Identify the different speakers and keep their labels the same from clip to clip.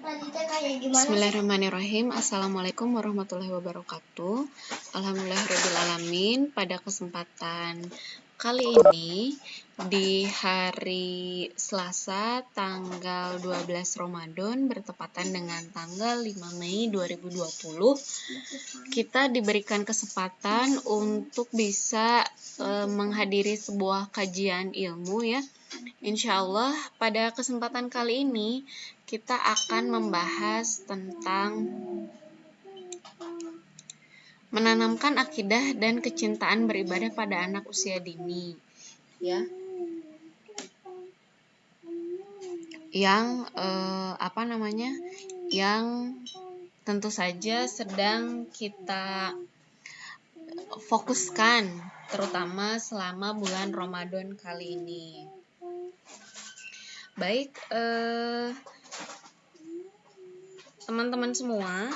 Speaker 1: Bismillahirrahmanirrahim. Assalamualaikum warahmatullahi wabarakatuh. Alhamdulillahirrahmanirrahim. Pada kesempatan kali ini di hari Selasa tanggal 12 Ramadan bertepatan dengan tanggal 5 Mei 2020, kita diberikan kesempatan untuk bisa menghadiri sebuah kajian ilmu ya. Insya Allah pada kesempatan kali ini kita akan membahas tentang menanamkan akidah dan kecintaan beribadah pada anak usia dini ya, yang yang tentu saja sedang kita fokuskan terutama selama bulan Ramadan kali ini. Baik, teman-teman semua,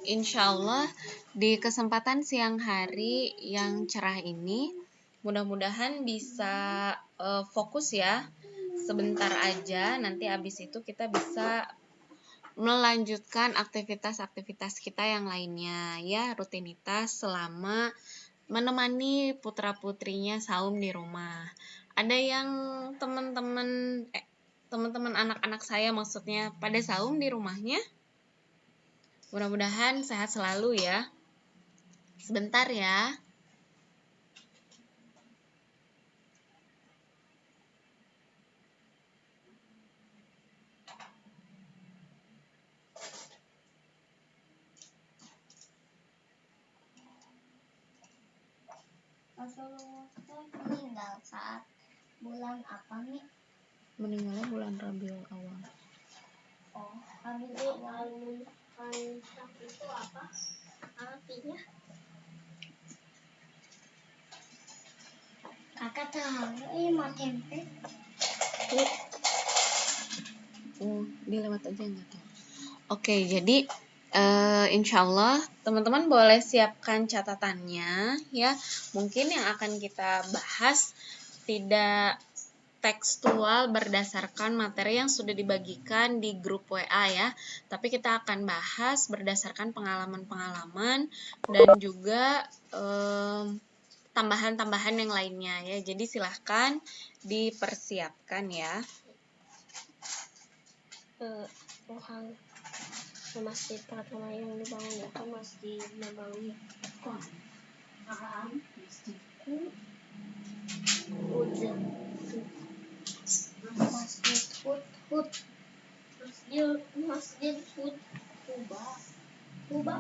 Speaker 1: insya Allah di kesempatan siang hari yang cerah ini mudah-mudahan bisa fokus ya, sebentar aja, nanti habis itu kita bisa melanjutkan aktivitas-aktivitas kita yang lainnya ya, rutinitas selama menemani putra-putrinya saum di rumah. Ada yang teman-teman anak-anak saya maksudnya pada saum di rumahnya? Mudah-mudahan sehat selalu ya. Sebentar ya.
Speaker 2: Rasulullah meninggal saat bulan apa nih?
Speaker 1: Meninggalnya bulan Rabiul Awal.
Speaker 2: Oh, Rabiul Awal itu apa artinya? Kakak tahu tempe.
Speaker 1: Dilewat aja nggak tahu. Oke, jadi insya Allah teman-teman boleh siapkan catatannya ya. Mungkin yang akan kita bahas tidak tekstual berdasarkan materi yang sudah dibagikan di grup WA ya, tapi kita akan bahas berdasarkan pengalaman-pengalaman dan juga tambahan-tambahan yang lainnya ya. Jadi silahkan dipersiapkan ya.
Speaker 2: Masjid pertama yang dibangun itu Masjid Nabawi. Masjid Hud. Masjid Hud. Kuba.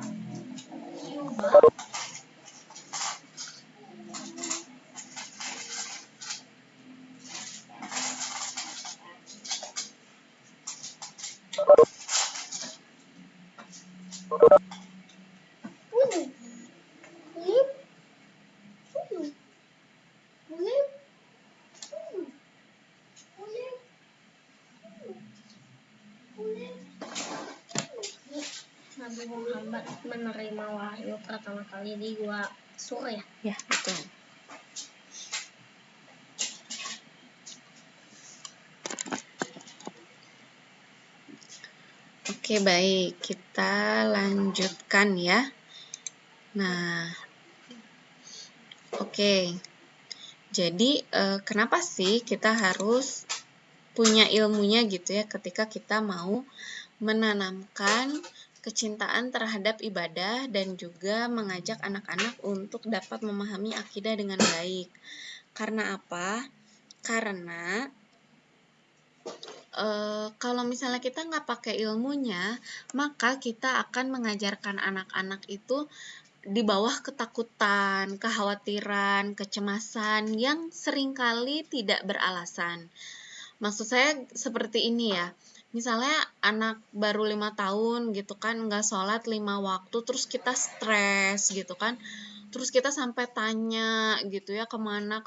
Speaker 2: Nabi Muhammad menerima wahyu pertama kali di Gua Sur ya?
Speaker 1: Ya, betul. Oke, baik. Kita lanjutkan ya. Nah, oke. Jadi, kenapa sih kita harus punya ilmunya gitu ya ketika kita mau menanamkan kecintaan terhadap ibadah dan juga mengajak anak-anak untuk dapat memahami akidah dengan baik. Karena apa? Karena kalau misalnya kita nggak pakai ilmunya, maka kita akan mengajarkan anak-anak itu di bawah ketakutan, kekhawatiran, kecemasan yang seringkali tidak beralasan. Maksud saya seperti ini ya, misalnya anak baru 5 tahun gitu kan, nggak sholat 5 waktu, terus kita stres gitu kan, terus kita sampai tanya gitu ya, kemana,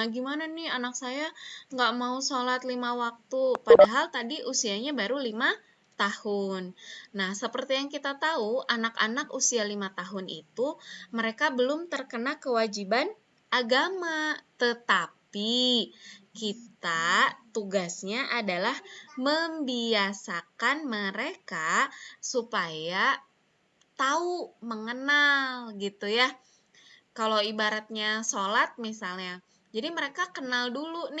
Speaker 1: gimana nih anak saya nggak mau sholat 5 waktu, padahal tadi usianya baru 5 tahun. Nah, seperti yang kita tahu, anak-anak usia 5 tahun itu mereka belum terkena kewajiban agama, Tapi kita tugasnya adalah membiasakan mereka supaya tahu, mengenal gitu ya. Kalau ibaratnya sholat misalnya, jadi mereka kenal dulu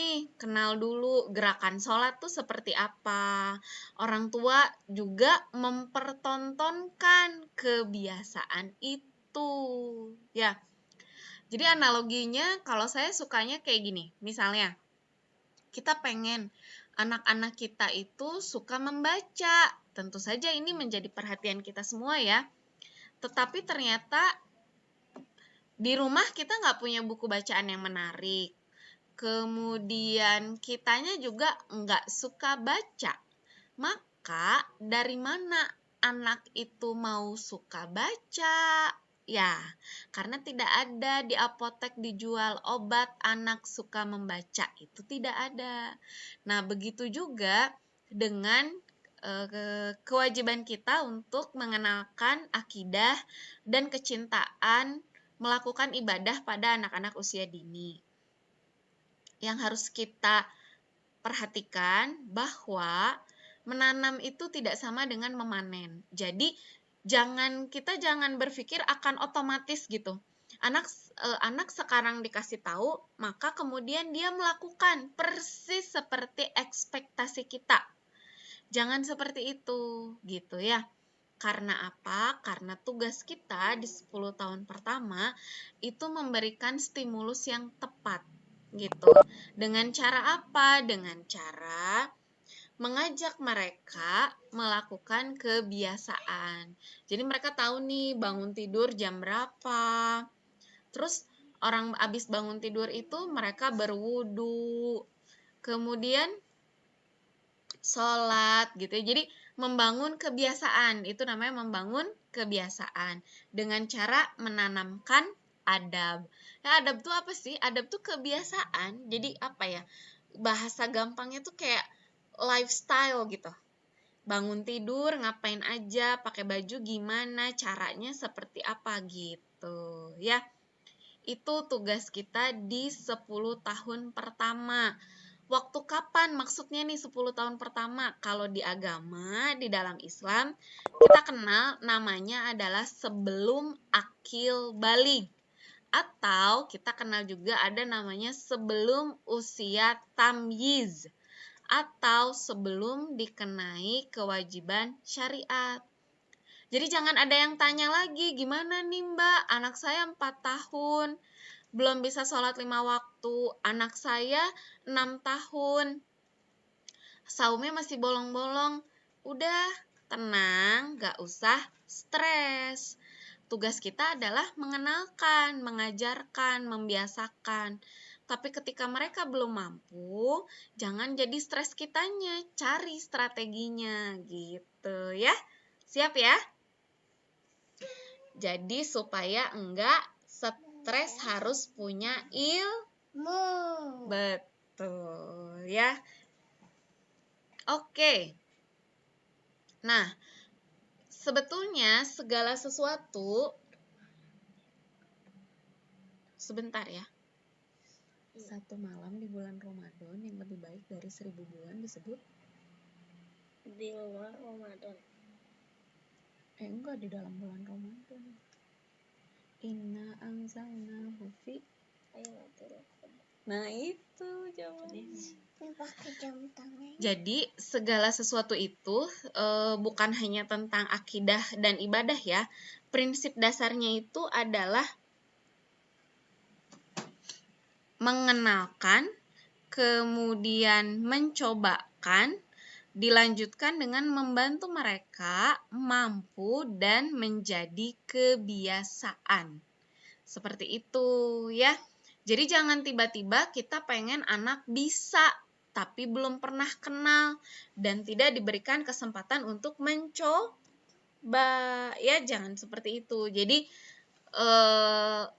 Speaker 1: gerakan sholat tuh seperti apa. Orang tua juga mempertontonkan kebiasaan itu, ya. Jadi analoginya kalau saya sukanya kayak gini, misalnya kita pengen anak-anak kita itu suka membaca. Tentu saja ini menjadi perhatian kita semua ya. Tetapi ternyata di rumah kita nggak punya buku bacaan yang menarik. Kemudian kitanya juga nggak suka baca. Maka dari mana anak itu mau suka baca? Ya, karena tidak ada di apotek dijual obat anak suka membaca. Itu tidak ada. Nah, begitu juga dengan kewajiban kita untuk mengenalkan akidah dan kecintaan melakukan ibadah pada anak-anak usia dini. Yang harus kita perhatikan bahwa menanam itu tidak sama dengan memanen. Jadi kita jangan berpikir akan otomatis gitu. Anak sekarang dikasih tahu, maka kemudian dia melakukan persis seperti ekspektasi kita. Jangan seperti itu gitu ya. Karena apa? Karena tugas kita di 10 tahun pertama itu memberikan stimulus yang tepat gitu. Dengan cara apa? Dengan cara mengajak mereka melakukan kebiasaan. Jadi mereka tahu nih bangun tidur jam berapa. Terus orang habis bangun tidur itu mereka berwudu. Kemudian sholat gitu ya. Jadi membangun kebiasaan, itu namanya membangun kebiasaan dengan cara menanamkan adab. Ya, adab tuh apa sih? Adab tuh kebiasaan. Jadi apa ya? Bahasa gampangnya tuh kayak lifestyle gitu. Bangun tidur, ngapain aja, pakai baju gimana, caranya seperti apa gitu ya. Itu tugas kita di 10 tahun pertama. Waktu kapan maksudnya nih 10 tahun pertama? Kalau di agama, di dalam Islam, kita kenal namanya adalah sebelum akil baligh. Atau kita kenal juga ada namanya sebelum usia tamyiz. Atau sebelum dikenai kewajiban syariat. Jadi jangan ada yang tanya lagi, gimana nih Mbak, anak saya 4 tahun, belum bisa sholat 5 waktu, anak saya 6 tahun, saumnya masih bolong-bolong. Udah, tenang, gak usah stres. Tugas kita adalah mengenalkan, mengajarkan, membiasakan. Tapi ketika mereka belum mampu, jangan jadi stres kitanya, cari strateginya gitu ya. Siap ya? Jadi supaya enggak stres harus punya ilmu. Betul ya. Oke. Nah, sebetulnya segala sesuatu sebentar ya. Satu malam di bulan Ramadan yang lebih baik dari 1000 bulan disebut
Speaker 2: Di luar Ramadan.
Speaker 1: Enggak, di dalam bulan Ramadan. Inna anzalnahu fi. Nah, itu jawabannya.
Speaker 2: Pakai jam tangan.
Speaker 1: Jadi segala sesuatu itu bukan hanya tentang akidah dan ibadah ya. Prinsip dasarnya itu adalah mengenalkan, kemudian mencobakan, dilanjutkan dengan membantu mereka mampu dan menjadi kebiasaan. Seperti itu ya. Jadi jangan tiba-tiba kita pengen anak bisa tapi belum pernah kenal dan tidak diberikan kesempatan untuk mencoba. Ya, jangan seperti itu. Jadi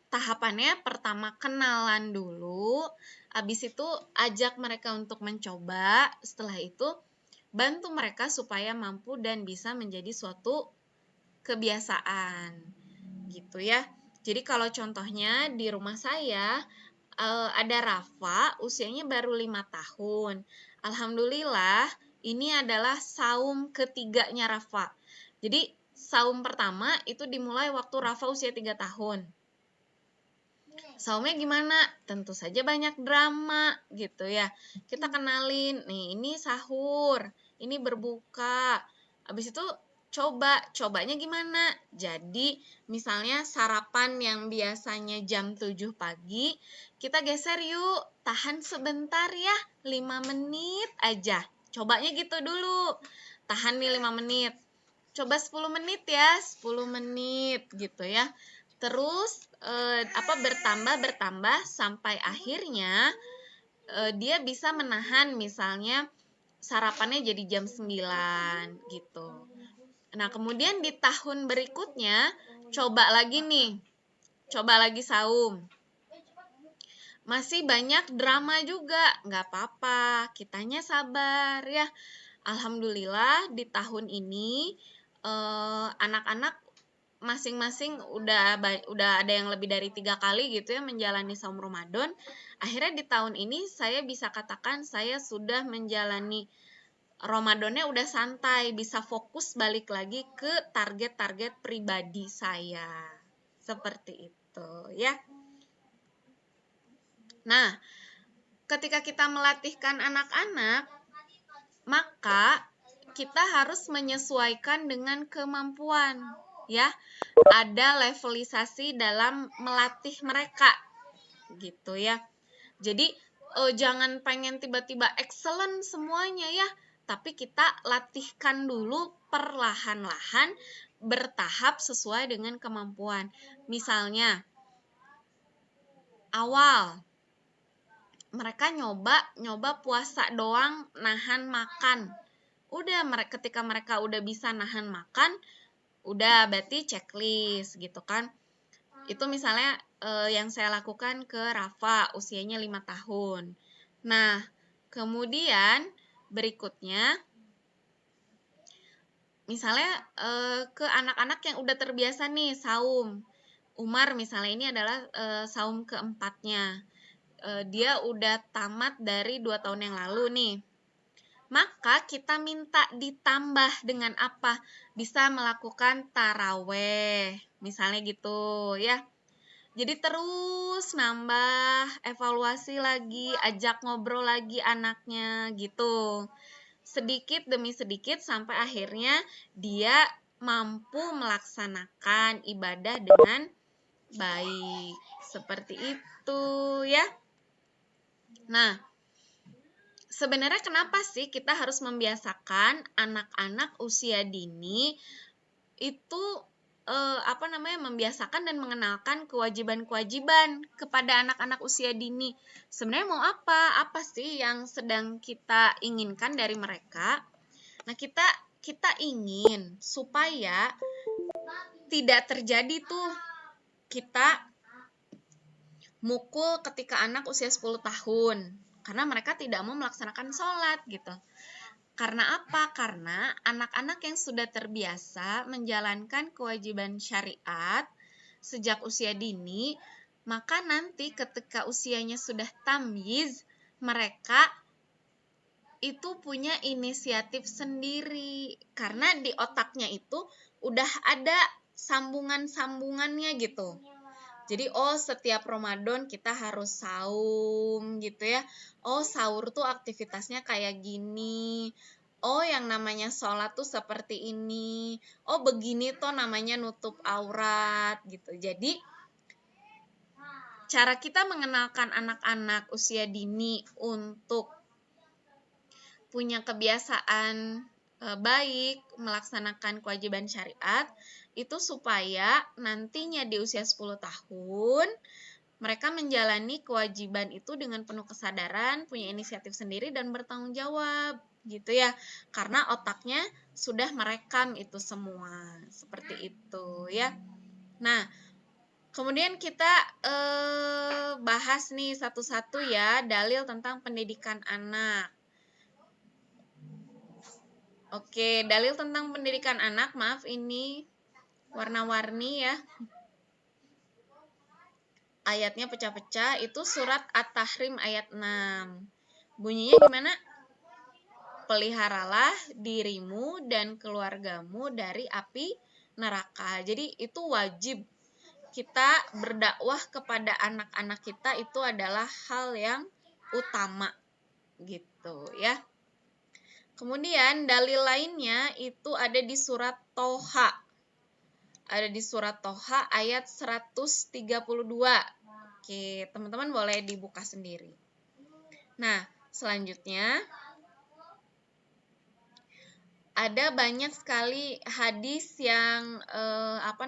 Speaker 1: tahapannya pertama kenalan dulu, habis itu ajak mereka untuk mencoba, setelah itu bantu mereka supaya mampu dan bisa menjadi suatu kebiasaan gitu ya. Jadi kalau contohnya di rumah saya ada Rafa, usianya baru 5 tahun. Alhamdulillah, ini adalah saum ketiganya Rafa. Jadi, saum pertama itu dimulai waktu Rafa usia 3 tahun. Saumnya gimana? Tentu saja banyak drama gitu ya. Kita kenalin, nih ini sahur, ini berbuka. Habis itu cobanya gimana? Jadi misalnya sarapan yang biasanya jam 7 pagi, kita geser yuk, tahan sebentar ya, 5 menit aja. Cobanya gitu dulu, tahan nih 5 menit. Coba 10 menit ya, 10 menit gitu ya. Terus bertambah sampai akhirnya dia bisa menahan misalnya sarapannya jadi jam 9 gitu. Nah, kemudian di tahun berikutnya coba lagi saum. Masih banyak drama juga, nggak apa-apa, kitanya sabar ya. Alhamdulillah di tahun ini anak-anak masing-masing udah ada yang lebih dari 3 kali gitu ya menjalani saum Ramadan. Akhirnya di tahun ini saya bisa katakan saya sudah menjalani Ramadannya udah santai, bisa fokus balik lagi ke target-target pribadi saya. Seperti itu ya. Nah, ketika kita melatihkan anak-anak, maka kita harus menyesuaikan dengan kemampuan ya. Ada levelisasi dalam melatih mereka gitu ya. Jadi jangan pengen tiba-tiba excellent semuanya ya, tapi kita latihkan dulu perlahan-lahan bertahap sesuai dengan kemampuan. Misalnya awal mereka nyoba puasa doang nahan makan. Udah ketika mereka udah bisa nahan makan, udah berarti checklist gitu kan. Itu misalnya yang saya lakukan ke Rafa, usianya 5 tahun. Nah, kemudian berikutnya, misalnya ke anak-anak yang udah terbiasa nih saum. Umar misalnya ini adalah saum keempatnya. Dia udah tamat dari 2 tahun yang lalu nih. Maka kita minta ditambah dengan apa? Bisa melakukan taraweh, misalnya gitu ya. Jadi terus nambah, evaluasi lagi, ajak ngobrol lagi anaknya gitu. Sedikit demi sedikit sampai akhirnya dia mampu melaksanakan ibadah dengan baik. Seperti itu ya. Nah, sebenarnya kenapa sih kita harus membiasakan anak-anak usia dini itu membiasakan dan mengenalkan kewajiban-kewajiban kepada anak-anak usia dini. Sebenarnya mau apa? Apa sih yang sedang kita inginkan dari mereka? Nah, kita ingin supaya tidak terjadi tuh kita mukul ketika anak usia 10 tahun karena mereka tidak mau melaksanakan sholat gitu. Karena apa? Karena anak-anak yang sudah terbiasa menjalankan kewajiban syariat sejak usia dini, maka nanti ketika usianya sudah tamyiz, mereka itu punya inisiatif sendiri. Karena di otaknya itu udah ada sambungan-sambungannya gitu. Jadi setiap Ramadan kita harus saum gitu ya. Sahur tuh aktivitasnya kayak gini. Yang namanya sholat tuh seperti ini. Begini tuh namanya nutup aurat gitu. Jadi cara kita mengenalkan anak-anak usia dini untuk punya kebiasaan baik melaksanakan kewajiban syariat itu supaya nantinya di usia 10 tahun mereka menjalani kewajiban itu dengan penuh kesadaran, punya inisiatif sendiri dan bertanggung jawab gitu ya. Karena otaknya sudah merekam itu semua. Seperti itu ya. Nah, kemudian kita bahas nih satu-satu ya dalil tentang pendidikan anak. Oke, dalil tentang pendidikan anak, maaf ini warna-warni ya. ayatnya pecah-pecah, itu surat At-Tahrim ayat 6. Bunyinya gimana? Peliharalah dirimu dan keluargamu dari api neraka. Jadi itu wajib kita berdakwah kepada anak-anak kita, itu adalah hal yang utama gitu ya. Kemudian dalil lainnya itu ada di surat Toha. Ada di surat Toha ayat 132. Oke, teman-teman boleh dibuka sendiri. Nah, selanjutnya ada banyak sekali hadis yang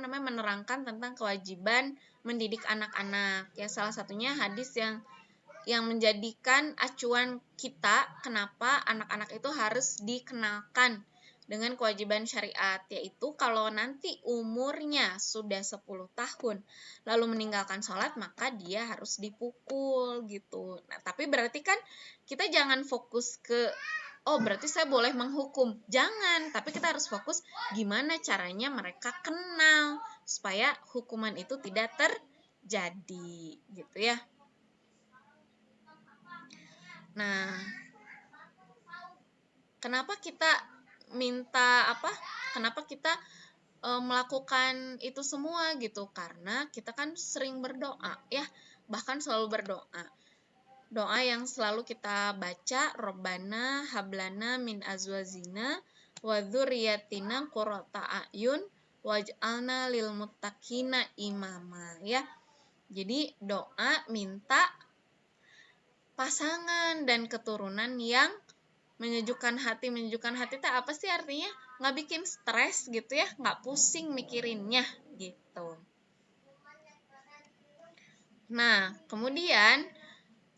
Speaker 1: menerangkan tentang kewajiban mendidik anak-anak. Ya, salah satunya hadis yang menjadikan acuan kita kenapa anak-anak itu harus dikenalkan dengan kewajiban syariat, yaitu kalau nanti umurnya sudah 10 tahun lalu meninggalkan sholat, maka dia harus dipukul gitu. Nah, tapi berarti kan kita jangan fokus ke berarti saya boleh menghukum. Jangan, tapi kita harus fokus gimana caranya mereka kenal supaya hukuman itu tidak terjadi gitu ya. Nah, kenapa kita kenapa kita melakukan itu semua gitu? Karena kita kan sering berdoa ya, bahkan selalu berdoa. Doa yang selalu kita baca, Robbana hablana min azwajina wa dzurriyyatina qurrata a'yun waj'alna lil muttaqina imama ya. Jadi doa minta pasangan dan keturunan yang menyejukkan hati. Menyejukkan hati itu apa sih artinya? Nggak bikin stres gitu ya, nggak pusing mikirinnya gitu. Nah, kemudian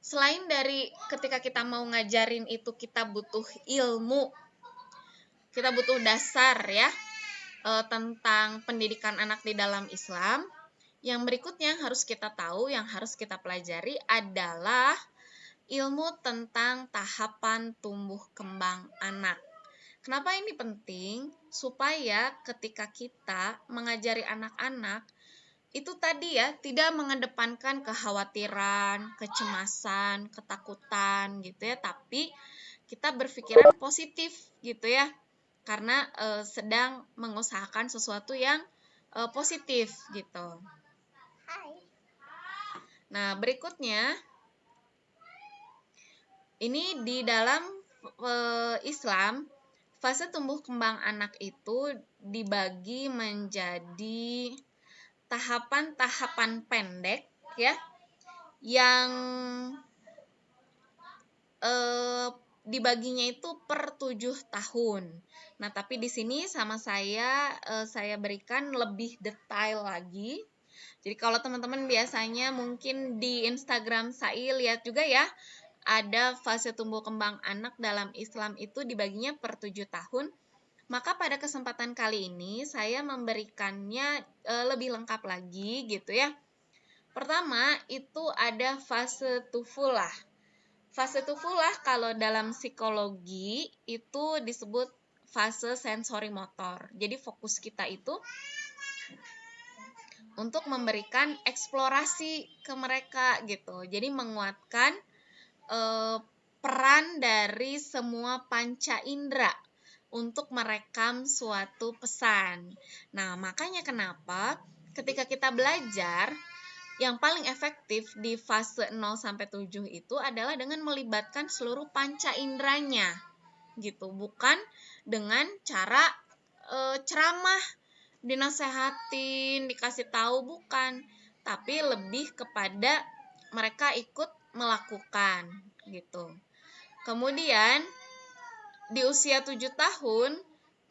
Speaker 1: selain dari ketika kita mau ngajarin itu kita butuh ilmu, kita butuh dasar ya tentang pendidikan anak di dalam Islam. Yang berikutnya yang harus kita tahu, yang harus kita pelajari adalah ilmu tentang tahapan tumbuh kembang anak. Kenapa ini penting? Supaya ketika kita mengajari anak-anak, itu tadi ya, tidak mengedepankan kekhawatiran, kecemasan, ketakutan gitu ya, tapi kita berpikiran positif gitu ya, karena sedang mengusahakan sesuatu yang positif gitu. Nah, berikutnya ini di dalam Islam, fase tumbuh kembang anak itu dibagi menjadi tahapan-tahapan pendek ya, yang dibaginya itu per 7 tahun. Nah, tapi di sini sama saya berikan lebih detail lagi. Jadi kalau teman-teman biasanya mungkin di Instagram saya lihat juga ya, ada fase tumbuh kembang anak dalam Islam itu dibaginya per 7 tahun. Maka pada kesempatan kali ini saya memberikannya lebih lengkap lagi gitu ya. Pertama itu ada fase tufulah. Fase tufulah kalau dalam psikologi itu disebut fase sensori motor. Jadi fokus kita itu untuk memberikan eksplorasi ke mereka gitu. Jadi menguatkan peran dari semua panca indera untuk merekam suatu pesan. Nah, makanya kenapa ketika kita belajar, yang paling efektif di fase 0 sampai 7 itu adalah dengan melibatkan seluruh panca inderanya. Gitu, bukan dengan cara ceramah, dinasehatin, dikasih tahu, bukan, tapi lebih kepada mereka ikut melakukan gitu. Kemudian di usia 7 tahun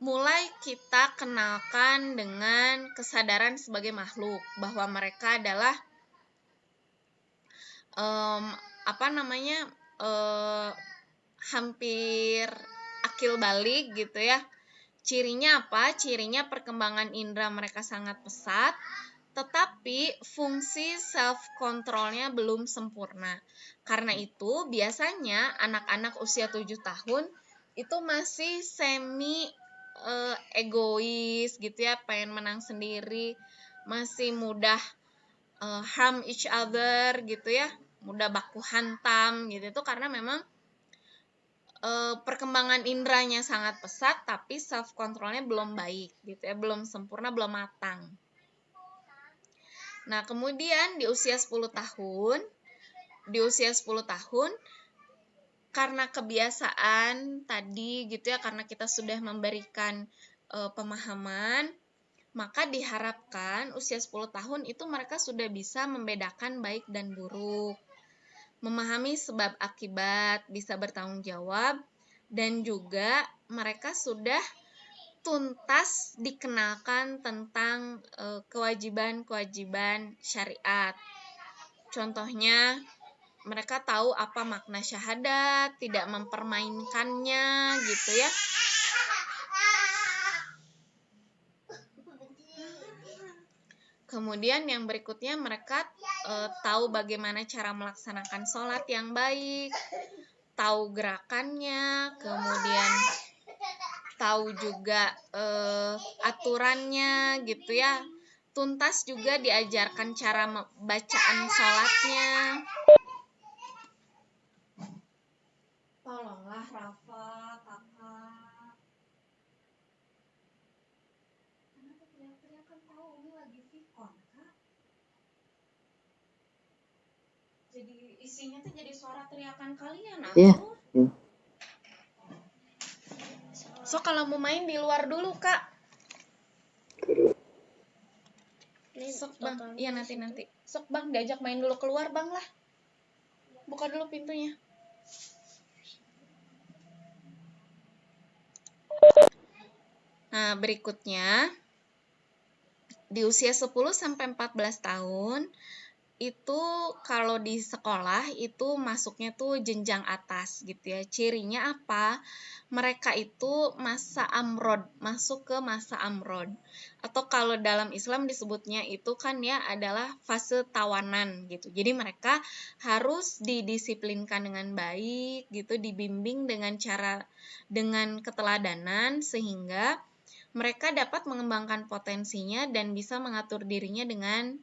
Speaker 1: mulai kita kenalkan dengan kesadaran sebagai makhluk, bahwa mereka adalah hampir akil balik gitu ya. Cirinya apa? Cirinya perkembangan indera mereka sangat pesat, tetapi fungsi self-control-nya belum sempurna. Karena itu, biasanya anak-anak usia 7 tahun itu masih semi egois gitu ya, pengen menang sendiri, masih mudah harm each other gitu ya, mudah baku hantam gitu. Itu karena memang perkembangan indranya sangat pesat, tapi self controlnya belum baik gitu ya, belum sempurna, belum matang. Nah, kemudian di usia 10 tahun, karena kebiasaan tadi gitu ya, karena kita sudah memberikan pemahaman, maka diharapkan usia 10 tahun itu mereka sudah bisa membedakan baik dan buruk, memahami sebab akibat, bisa bertanggung jawab, dan juga mereka sudah tuntas dikenalkan tentang kewajiban-kewajiban syariat. Contohnya, mereka tahu apa makna syahadat, tidak mempermainkannya gitu ya. Kemudian yang berikutnya mereka tahu bagaimana cara melaksanakan sholat yang baik, tahu gerakannya, kemudian tahu juga aturannya gitu ya. Tuntas juga diajarkan cara bacaan sholatnya. Tolonglah Rafa, kakak. Kenapa teriak-teriakan, tahu ini lagi vikon, kak? Jadi isinya tuh jadi suara teriakan kalian, aku.
Speaker 3: Iya.
Speaker 1: So kalau mau main di luar dulu, kak. Sok bang, iya nanti. Sok bang, diajak main dulu keluar bang lah. Buka dulu pintunya. Nah, berikutnya di usia 10-14 tahun itu kalau di sekolah itu masuknya tuh jenjang atas gitu ya. Cirinya apa? Mereka itu masa amrod, masuk ke masa amrod. Atau kalau dalam Islam disebutnya itu kan ya adalah fase tawanan gitu. Jadi mereka harus didisiplinkan dengan baik gitu, dibimbing dengan keteladanan sehingga mereka dapat mengembangkan potensinya dan bisa mengatur dirinya dengan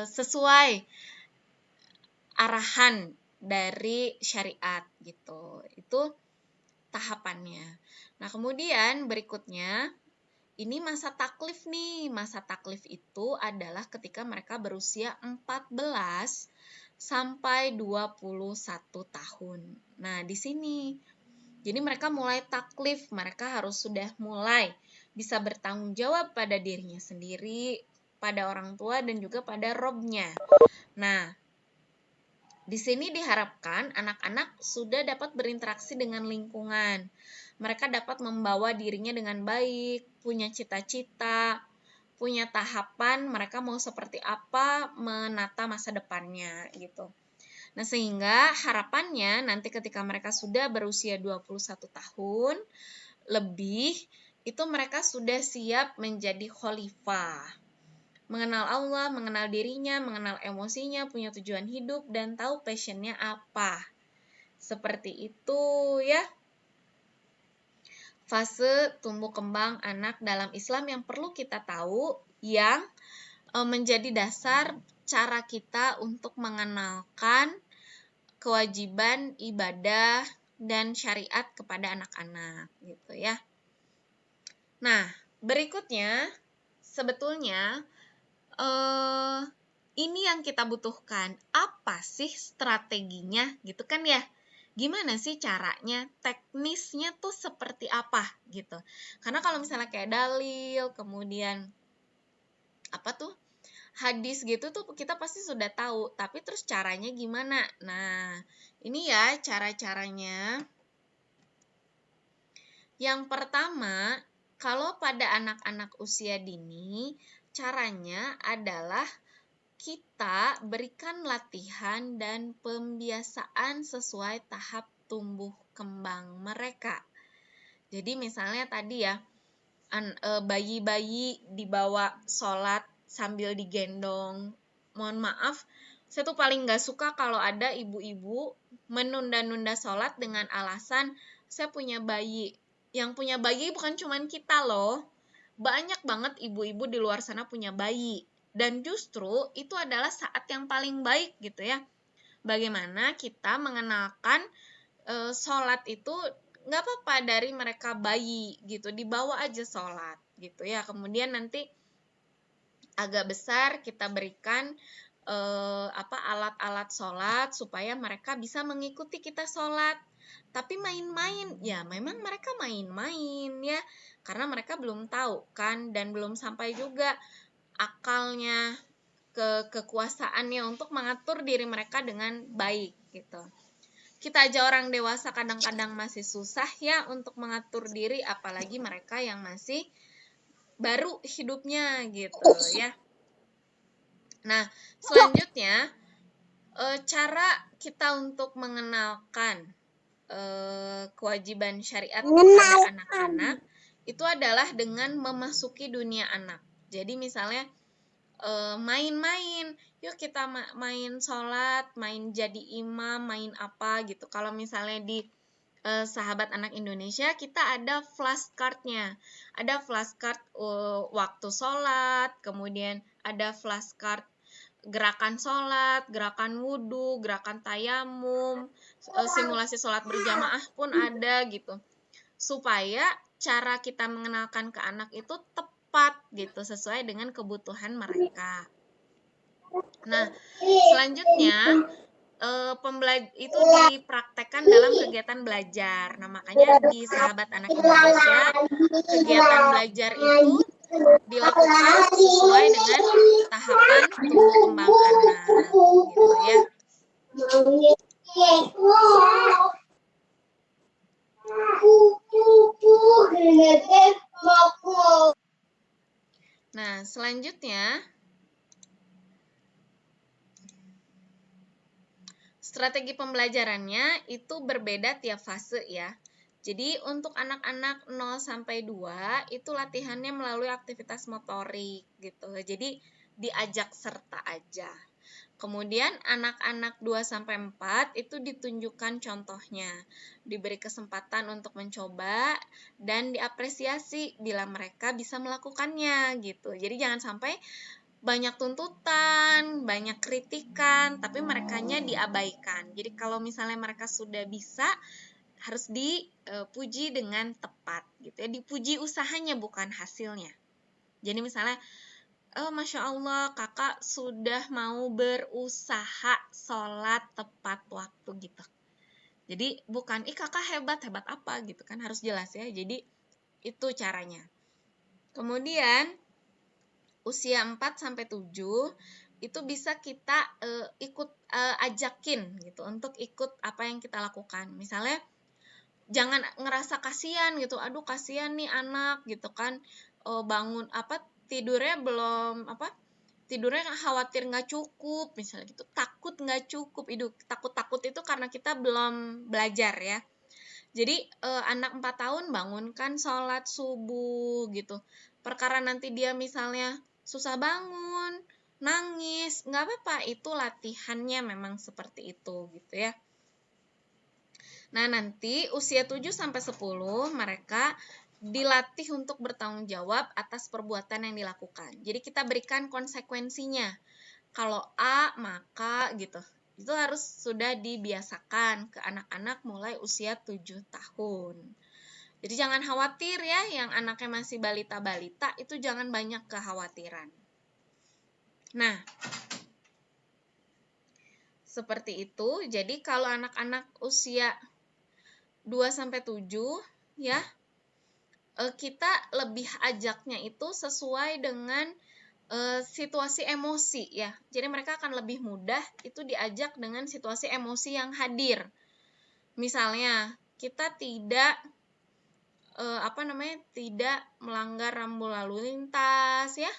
Speaker 1: sesuai arahan dari syariat gitu. Itu tahapannya. Nah, kemudian berikutnya ini masa taklif nih. Masa taklif itu adalah ketika mereka berusia 14 sampai 21 tahun. Nah, di sini jadi mereka mulai taklif, mereka harus sudah mulai bisa bertanggung jawab pada dirinya sendiri, pada orang tua, dan juga pada robnya. Nah, di sini diharapkan anak-anak sudah dapat berinteraksi dengan lingkungan. Mereka dapat membawa dirinya dengan baik, punya cita-cita, punya tahapan, mereka mau seperti apa menata masa depannya gitu. Nah, sehingga harapannya nanti ketika mereka sudah berusia 21 tahun lebih, itu mereka sudah siap menjadi khalifah. Mengenal Allah, mengenal dirinya, mengenal emosinya, punya tujuan hidup, dan tahu passionnya apa. Seperti itu ya. Fase tumbuh kembang anak dalam Islam yang perlu kita tahu, yang menjadi dasar cara kita untuk mengenalkan kewajiban ibadah dan syariat kepada anak-anak gitu ya. Nah, berikutnya sebetulnya ini yang kita butuhkan. Apa sih strateginya gitu kan ya? Gimana sih caranya? Teknisnya tuh seperti apa gitu. Karena kalau misalnya kayak dalil, kemudian apa tuh? Hadis gitu tuh kita pasti sudah tahu, tapi terus caranya gimana? Nah, ini ya cara-caranya. Yang pertama, kalau pada anak-anak usia dini, caranya adalah kita berikan latihan dan pembiasaan sesuai tahap tumbuh kembang mereka. Jadi misalnya tadi ya, bayi-bayi dibawa sholat sambil digendong. Mohon maaf, saya tuh paling gak suka kalau ada ibu-ibu menunda-nunda sholat dengan alasan saya punya bayi. Yang punya bayi bukan cuma kita loh. Banyak banget ibu-ibu di luar sana punya bayi. Dan justru itu adalah saat yang paling baik gitu ya. Bagaimana kita mengenalkan sholat itu nggak apa-apa dari mereka bayi gitu, dibawa aja sholat gitu ya. Kemudian nanti agak besar kita berikan alat-alat sholat supaya mereka bisa mengikuti kita sholat. Tapi main-main, ya memang mereka main-main ya, karena mereka belum tahu kan, dan belum sampai juga akalnya, kekuasaannya untuk mengatur diri mereka dengan baik gitu. Kita aja orang dewasa kadang-kadang masih susah ya untuk mengatur diri, apalagi mereka yang masih baru hidupnya gitu ya. Nah, selanjutnya cara kita untuk mengenalkan kewajiban syariat kepada anak-anak itu adalah dengan memasuki dunia anak. Jadi misalnya main-main, yuk kita main sholat, main jadi imam, main apa gitu. Kalau misalnya di Sahabat Anak Indonesia, kita ada flashcardnya. Ada flashcard waktu sholat, kemudian ada flashcard gerakan sholat, gerakan wudhu, gerakan tayamum, simulasi sholat berjamaah pun ada gitu. Supaya cara kita mengenalkan ke anak itu tepat gitu, sesuai dengan kebutuhan mereka. Nah, selanjutnya itu dipraktekkan dalam kegiatan belajar. Nah, makanya di Sahabat Anak Indonesia, kegiatan belajar itu dilakukan sesuai dengan tahapan tumbuh kembang anak, gitu ya. Nah, selanjutnya strategi pembelajarannya itu berbeda tiap fase ya. Jadi untuk anak-anak 0 sampai 2 itu latihannya melalui aktivitas motorik gitu. Jadi diajak serta aja. Kemudian anak-anak 2 sampai 4 itu ditunjukkan contohnya. Diberi kesempatan untuk mencoba dan diapresiasi bila mereka bisa melakukannya gitu. Jadi jangan sampai banyak tuntutan, banyak kritikan, tapi merekanya diabaikan. Jadi kalau misalnya mereka sudah bisa, harus dipuji dengan tepat gitu ya. Dipuji usahanya bukan hasilnya. Jadi misalnya, oh Masya Allah kakak sudah mau berusaha sholat tepat waktu gitu. Jadi bukan, kakak hebat apa gitu kan, harus jelas ya. Jadi itu caranya. Kemudian usia 4 sampai 7 itu bisa kita ikut ajakin gitu untuk ikut apa yang kita lakukan. Misalnya jangan ngerasa kasihan gitu. Aduh kasihan nih anak gitu kan, bangun tidurnya belum tidurnya khawatir nggak cukup misalnya gitu. Takut nggak cukup. Takut itu karena kita belum belajar ya. Jadi anak 4 tahun bangunkan sholat subuh gitu. Perkara nanti dia misalnya susah bangun, nangis, nggak apa-apa, itu latihannya memang seperti itu gitu ya. Nah, nanti usia 7 sampai 10 mereka dilatih untuk bertanggung jawab atas perbuatan yang dilakukan. Jadi kita berikan konsekuensinya. Kalau A, maka gitu. Itu harus sudah dibiasakan ke anak-anak mulai usia 7 tahun. Jadi jangan khawatir ya, yang anaknya masih balita-balita itu jangan banyak kekhawatiran. Nah, seperti itu. Jadi kalau anak-anak usia 2 sampai 7 ya, kita lebih ajaknya itu sesuai dengan situasi emosi ya. Jadi mereka akan lebih mudah itu diajak dengan situasi emosi yang hadir. Misalnya kita tidak tidak melanggar rambu lalu lintas ya.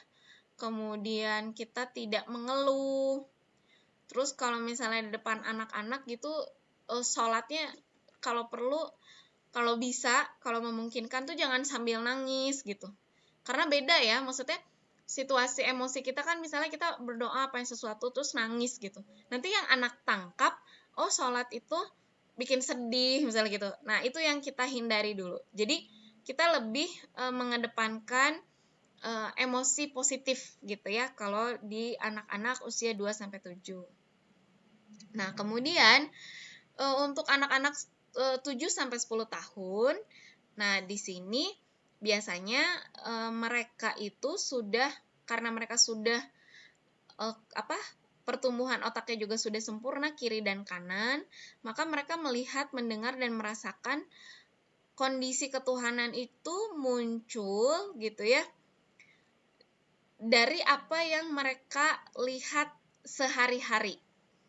Speaker 1: Kemudian kita tidak mengeluh. Terus kalau misalnya di depan anak-anak gitu sholatnya kalau perlu, kalau bisa, kalau memungkinkan tuh jangan sambil nangis gitu. Karena beda ya, maksudnya situasi emosi kita kan misalnya kita berdoa pengen sesuatu terus nangis gitu. Nanti yang anak tangkap, oh sholat itu bikin sedih misalnya gitu. Nah itu yang kita hindari dulu. Jadi kita lebih mengedepankan emosi positif gitu ya kalau di anak-anak usia 2-7. Nah, kemudian untuk anak-anak 7-10 tahun, nah di sini biasanya mereka itu sudah, karena mereka sudah pertumbuhan otaknya juga sudah sempurna kiri dan kanan, maka mereka melihat, mendengar dan merasakan kondisi ketuhanan itu muncul gitu ya dari apa yang mereka lihat sehari-hari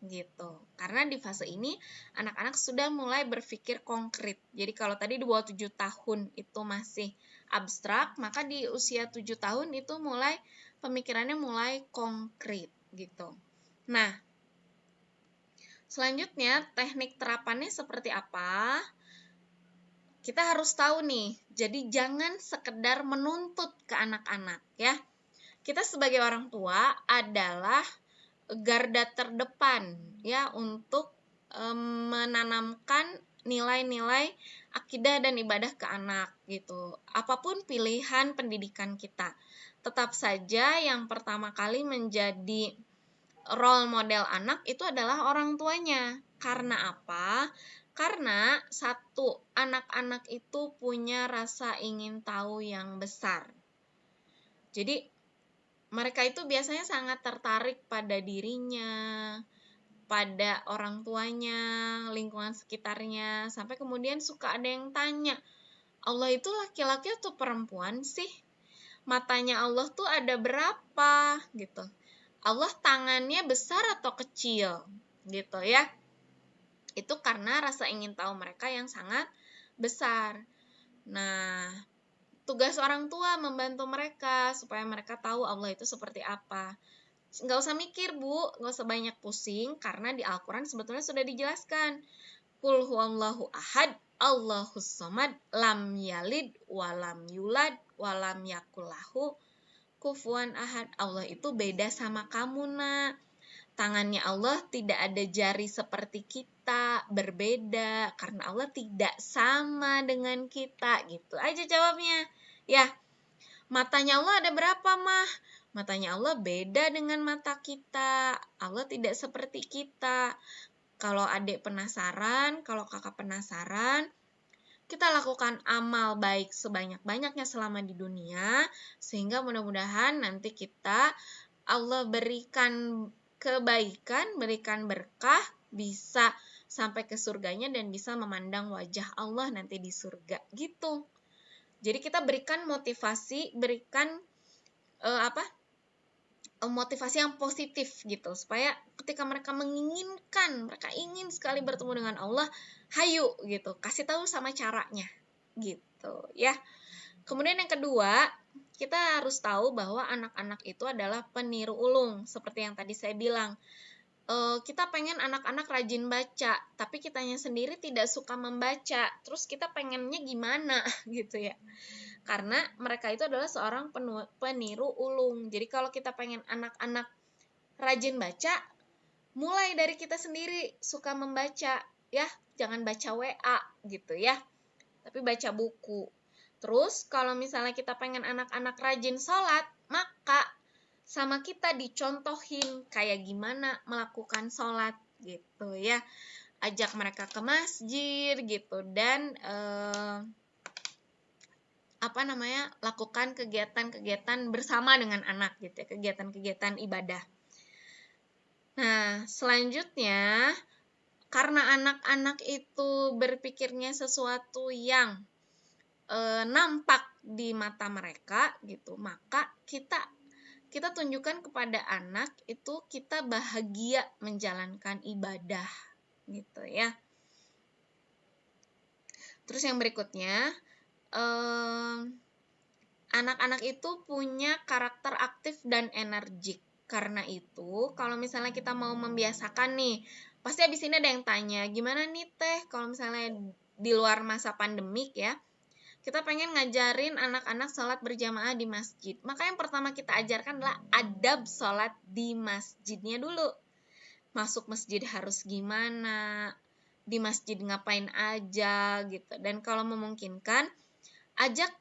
Speaker 1: gitu. Karena di fase ini anak-anak sudah mulai berpikir konkret. Jadi kalau tadi di bawah 7 tahun itu masih abstrak, maka di usia 7 tahun itu mulai pemikirannya mulai konkret gitu. Nah, selanjutnya teknik terapannya seperti apa? Kita harus tahu nih. Jadi jangan sekedar menuntut ke anak-anak ya. Kita sebagai orang tua adalah garda terdepan ya untuk menanamkan nilai-nilai akidah dan ibadah ke anak gitu. Apapun pilihan pendidikan kita, tetap saja yang pertama kali menjadi role model anak itu adalah orang tuanya. Karena apa? Karena satu, anak-anak itu punya rasa ingin tahu yang besar. Jadi mereka itu biasanya sangat tertarik pada dirinya, pada orang tuanya, lingkungan sekitarnya, sampai kemudian suka ada yang tanya, Allah itu laki-laki atau perempuan sih? Matanya Allah tuh ada berapa? Gitu. Allah tangannya besar atau kecil? Gitu ya. Itu karena rasa ingin tahu mereka yang sangat besar. Nah, tugas orang tua membantu mereka supaya mereka tahu Allah itu seperti apa. Nggak usah mikir, Bu, nggak usah banyak pusing, karena di Al-Quran sebetulnya sudah dijelaskan. Qul huwallahu ahad, Allahus somad, lam yalid, walam yulad, walam yakullahu kufuwan ahad. Allah itu beda sama kamu, nak. Tangannya Allah tidak ada jari seperti kita, berbeda, karena Allah tidak sama dengan kita. Gitu aja jawabnya. Ya, matanya Allah ada berapa, mah? Matanya Allah beda dengan mata kita. Allah tidak seperti kita. Kalau adik penasaran, kalau kakak penasaran, kita lakukan amal baik sebanyak-banyaknya selama di dunia, sehingga mudah-mudahan nanti kita Allah berikan kebaikan, berikan berkah, bisa sampai ke surganya dan bisa memandang wajah Allah nanti di surga gitu. Jadi kita berikan motivasi, berikan motivasi yang positif gitu, supaya ketika mereka menginginkan, mereka ingin sekali bertemu dengan Allah, hayu gitu, kasih tahu sama caranya gitu ya. Kemudian yang kedua, kita harus tahu bahwa anak-anak itu adalah peniru ulung, seperti yang tadi saya bilang. Kita pengen anak-anak rajin baca, tapi kitanya sendiri tidak suka membaca, terus kita pengennya gimana gitu ya. Karena mereka itu adalah seorang peniru ulung. Jadi kalau kita pengen anak-anak rajin baca, mulai dari kita sendiri suka membaca ya, jangan baca WA gitu ya, tapi baca buku. Terus kalau misalnya kita pengen anak-anak rajin sholat, maka sama kita dicontohin kayak gimana melakukan sholat gitu ya. Ajak mereka ke masjid gitu dan lakukan kegiatan-kegiatan bersama dengan anak gitu ya, kegiatan-kegiatan ibadah. Nah, selanjutnya karena anak-anak itu berpikirnya sesuatu yang nampak di mata mereka gitu, maka kita tunjukkan kepada anak itu kita bahagia menjalankan ibadah gitu ya. Terus yang berikutnya, anak-anak itu punya karakter aktif dan energik. Karena itu, kalau misalnya kita mau membiasakan nih, pasti abis ini ada yang tanya, gimana nih teh kalau misalnya di luar masa pandemik ya, kita pengen ngajarin anak-anak sholat berjamaah di masjid. Maka yang pertama kita ajarkan adalah adab sholat di masjidnya dulu. Masuk masjid harus gimana, di masjid ngapain aja gitu. Dan kalau memungkinkan, ajak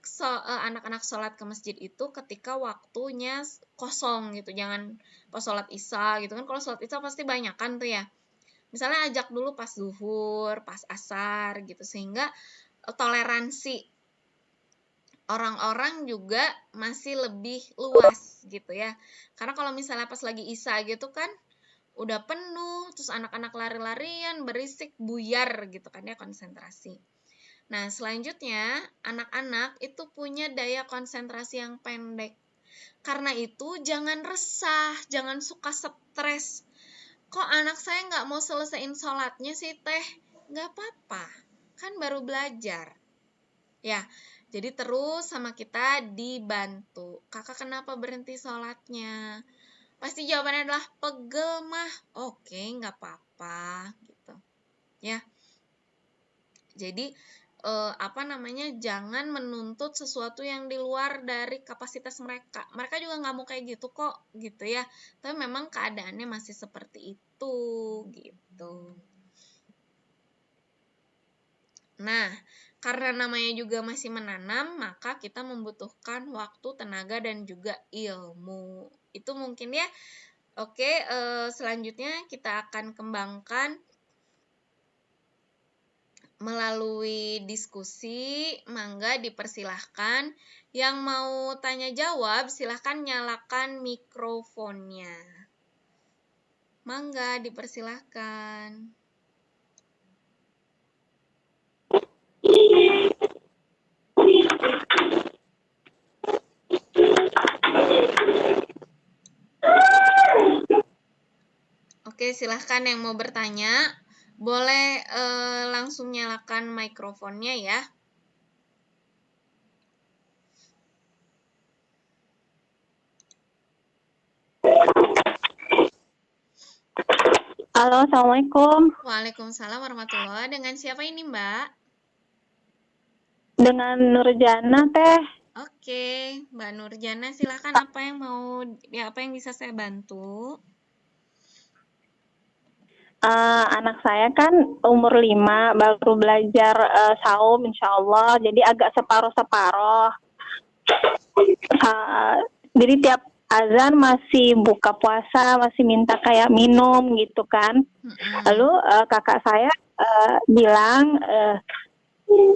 Speaker 1: anak-anak sholat ke masjid itu ketika waktunya kosong gitu, jangan pas sholat isya gitu kan. Kalau sholat isya pasti banyak kan tuh ya, misalnya ajak dulu pas zuhur, pas asar gitu, sehingga toleransi orang-orang juga masih lebih luas gitu ya. Karena kalau misalnya pas lagi isya gitu kan udah penuh, terus anak-anak lari-larian, berisik, buyar gitu kan ya konsentrasi. Nah, selanjutnya anak-anak itu punya daya konsentrasi yang pendek. Karena itu jangan resah, jangan suka stres. Kok anak saya nggak mau selesaiin sholatnya sih teh? Nggak apa-apa, kan baru belajar. Ya, jadi terus sama kita dibantu. Kakak kenapa berhenti sholatnya? Pasti jawabannya adalah pegel mah. Oke, nggak apa-apa gitu. Ya, jadi jangan menuntut sesuatu yang di luar dari kapasitas mereka. Mereka juga nggak mau kayak gitu kok, gitu ya. Tapi memang keadaannya masih seperti itu, gitu. Nah, karena namanya juga masih menanam, maka kita membutuhkan waktu, tenaga, dan juga ilmu. Itu mungkin ya. Oke, selanjutnya kita akan kembangkan melalui diskusi. Mangga dipersilahkan. Yang mau tanya jawab, silahkan nyalakan mikrofonnya. Mangga dipersilahkan. Oke, silahkan yang mau bertanya. Boleh langsung nyalakan mikrofonnya ya.
Speaker 3: Halo, Assalamualaikum.
Speaker 1: Waalaikumsalam warahmatullahi wabarakatuh. Dengan siapa ini, Mbak?
Speaker 3: Dengan Nurjana, Teh.
Speaker 1: Oke, Mbak Nurjana, silakan apa yang bisa saya bantu?
Speaker 3: Anak saya kan umur 5, baru belajar saum insya Allah, jadi agak separuh-separuh. Jadi tiap azan masih buka puasa, masih minta kayak minum gitu kan. Lalu kakak saya bilang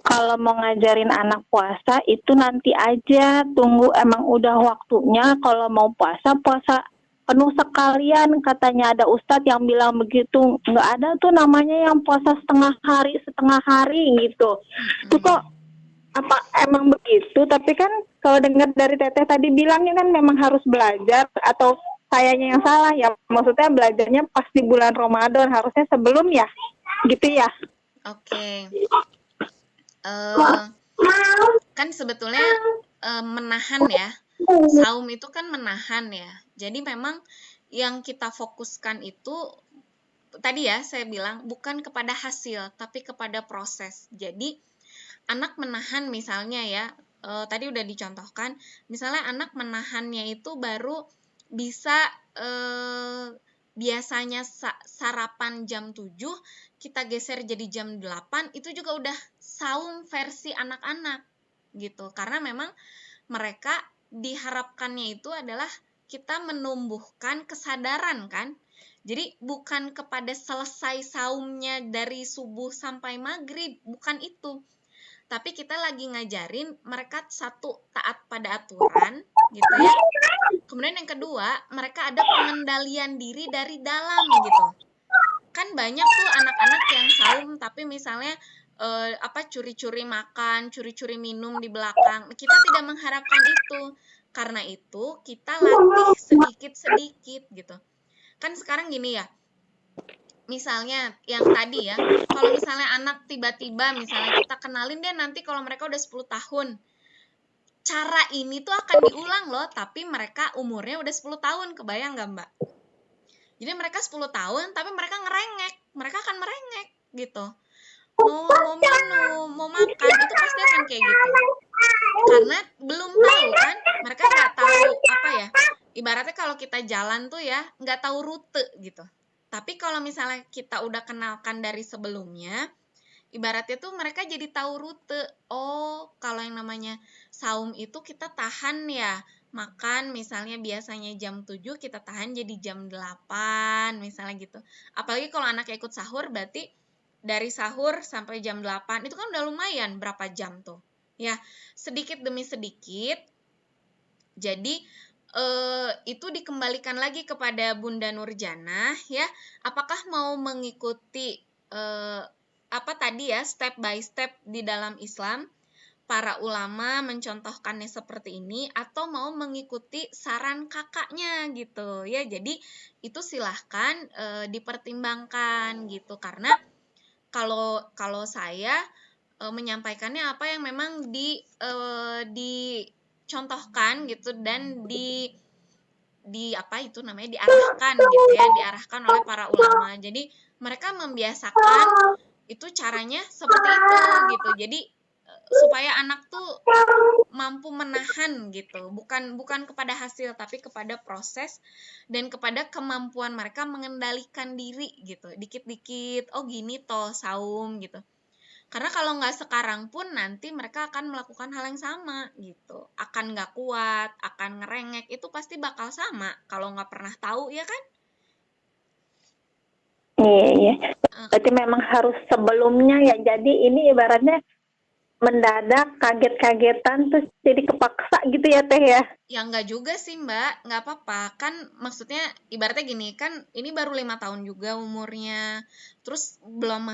Speaker 3: kalau mau ngajarin anak puasa itu nanti aja, tunggu emang udah waktunya. Kalau mau puasa penuh sekalian, katanya ada ustadz yang bilang begitu. Nggak ada tuh namanya yang puasa setengah hari gitu. Itu kok apa emang begitu? Tapi kan kalau dengar dari Teteh tadi bilangnya kan memang harus belajar, atau sayanya yang salah ya? Maksudnya belajarnya pas di bulan Ramadan, harusnya sebelum ya, gitu ya?
Speaker 1: Oke. Kan sebetulnya menahan ya. Saum itu kan menahan ya. Jadi memang yang kita fokuskan itu tadi ya saya bilang bukan kepada hasil tapi kepada proses. Jadi anak menahan misalnya ya, tadi udah dicontohkan, misalnya anak menahannya itu baru bisa biasanya sarapan jam 7, kita geser jadi jam 8, itu juga udah saum versi anak-anak gitu. Karena memang mereka diharapkannya itu adalah kita menumbuhkan kesadaran kan. Jadi bukan kepada selesai saumnya dari subuh sampai maghrib, bukan itu. Tapi kita lagi ngajarin mereka satu, taat pada aturan gitu ya. Kemudian yang kedua, mereka ada pengendalian diri dari dalam gitu. Kan banyak tuh anak-anak yang saum tapi misalnya curi-curi makan, curi-curi minum di belakang. Kita tidak mengharapkan itu. Karena itu kita latih sedikit-sedikit gitu. Kan sekarang gini ya, misalnya yang tadi ya, kalau misalnya anak tiba-tiba misalnya kita kenalin deh nanti kalau mereka udah 10 tahun. Cara ini tuh akan diulang loh, tapi mereka umurnya udah 10 tahun, kebayang nggak Mbak? Jadi mereka 10 tahun tapi mereka ngerengek, mereka akan merengek gitu. Mau minum, mau makan, itu pasti akan kayak gitu. Karena belum tahu kan, mereka nggak tahu apa ya, ibaratnya kalau kita jalan tuh ya, nggak tahu rute gitu. Tapi kalau misalnya kita udah kenalkan dari sebelumnya, ibaratnya tuh mereka jadi tahu rute. Oh, kalau yang namanya saum itu kita tahan ya, makan misalnya biasanya jam 7 kita tahan jadi jam 8 misalnya gitu. Apalagi kalau anak ikut sahur berarti dari sahur sampai jam 8 itu kan udah lumayan berapa jam tuh. Ya, sedikit demi sedikit. Jadi itu dikembalikan lagi kepada Bunda Nurjana ya. Apakah mau mengikuti apa tadi ya, step by step di dalam Islam, para ulama mencontohkannya seperti ini, atau mau mengikuti saran kakaknya gitu ya. Jadi itu silahkan dipertimbangkan gitu, karena kalau saya menyampaikannya apa yang memang dicontohkan gitu, dan di apa itu namanya, diarahkan gitu ya, diarahkan oleh para ulama. Jadi mereka membiasakan itu caranya seperti itu gitu. Jadi supaya anak tuh mampu menahan gitu, bukan kepada hasil tapi kepada proses dan kepada kemampuan mereka mengendalikan diri gitu, dikit-dikit. Oh gini toh saum gitu. Karena kalau nggak sekarang pun nanti mereka akan melakukan hal yang sama gitu, akan nggak kuat, akan ngerengek, itu pasti bakal sama kalau nggak pernah tahu ya kan.
Speaker 3: Iya. Berarti memang harus sebelumnya ya. Jadi ini ibaratnya mendadak, kaget-kagetan, terus jadi kepaksa gitu ya Teh ya?
Speaker 1: Ya nggak juga sih Mbak, nggak apa-apa. Kan maksudnya ibaratnya gini, kan ini baru 5 tahun juga umurnya. Terus belum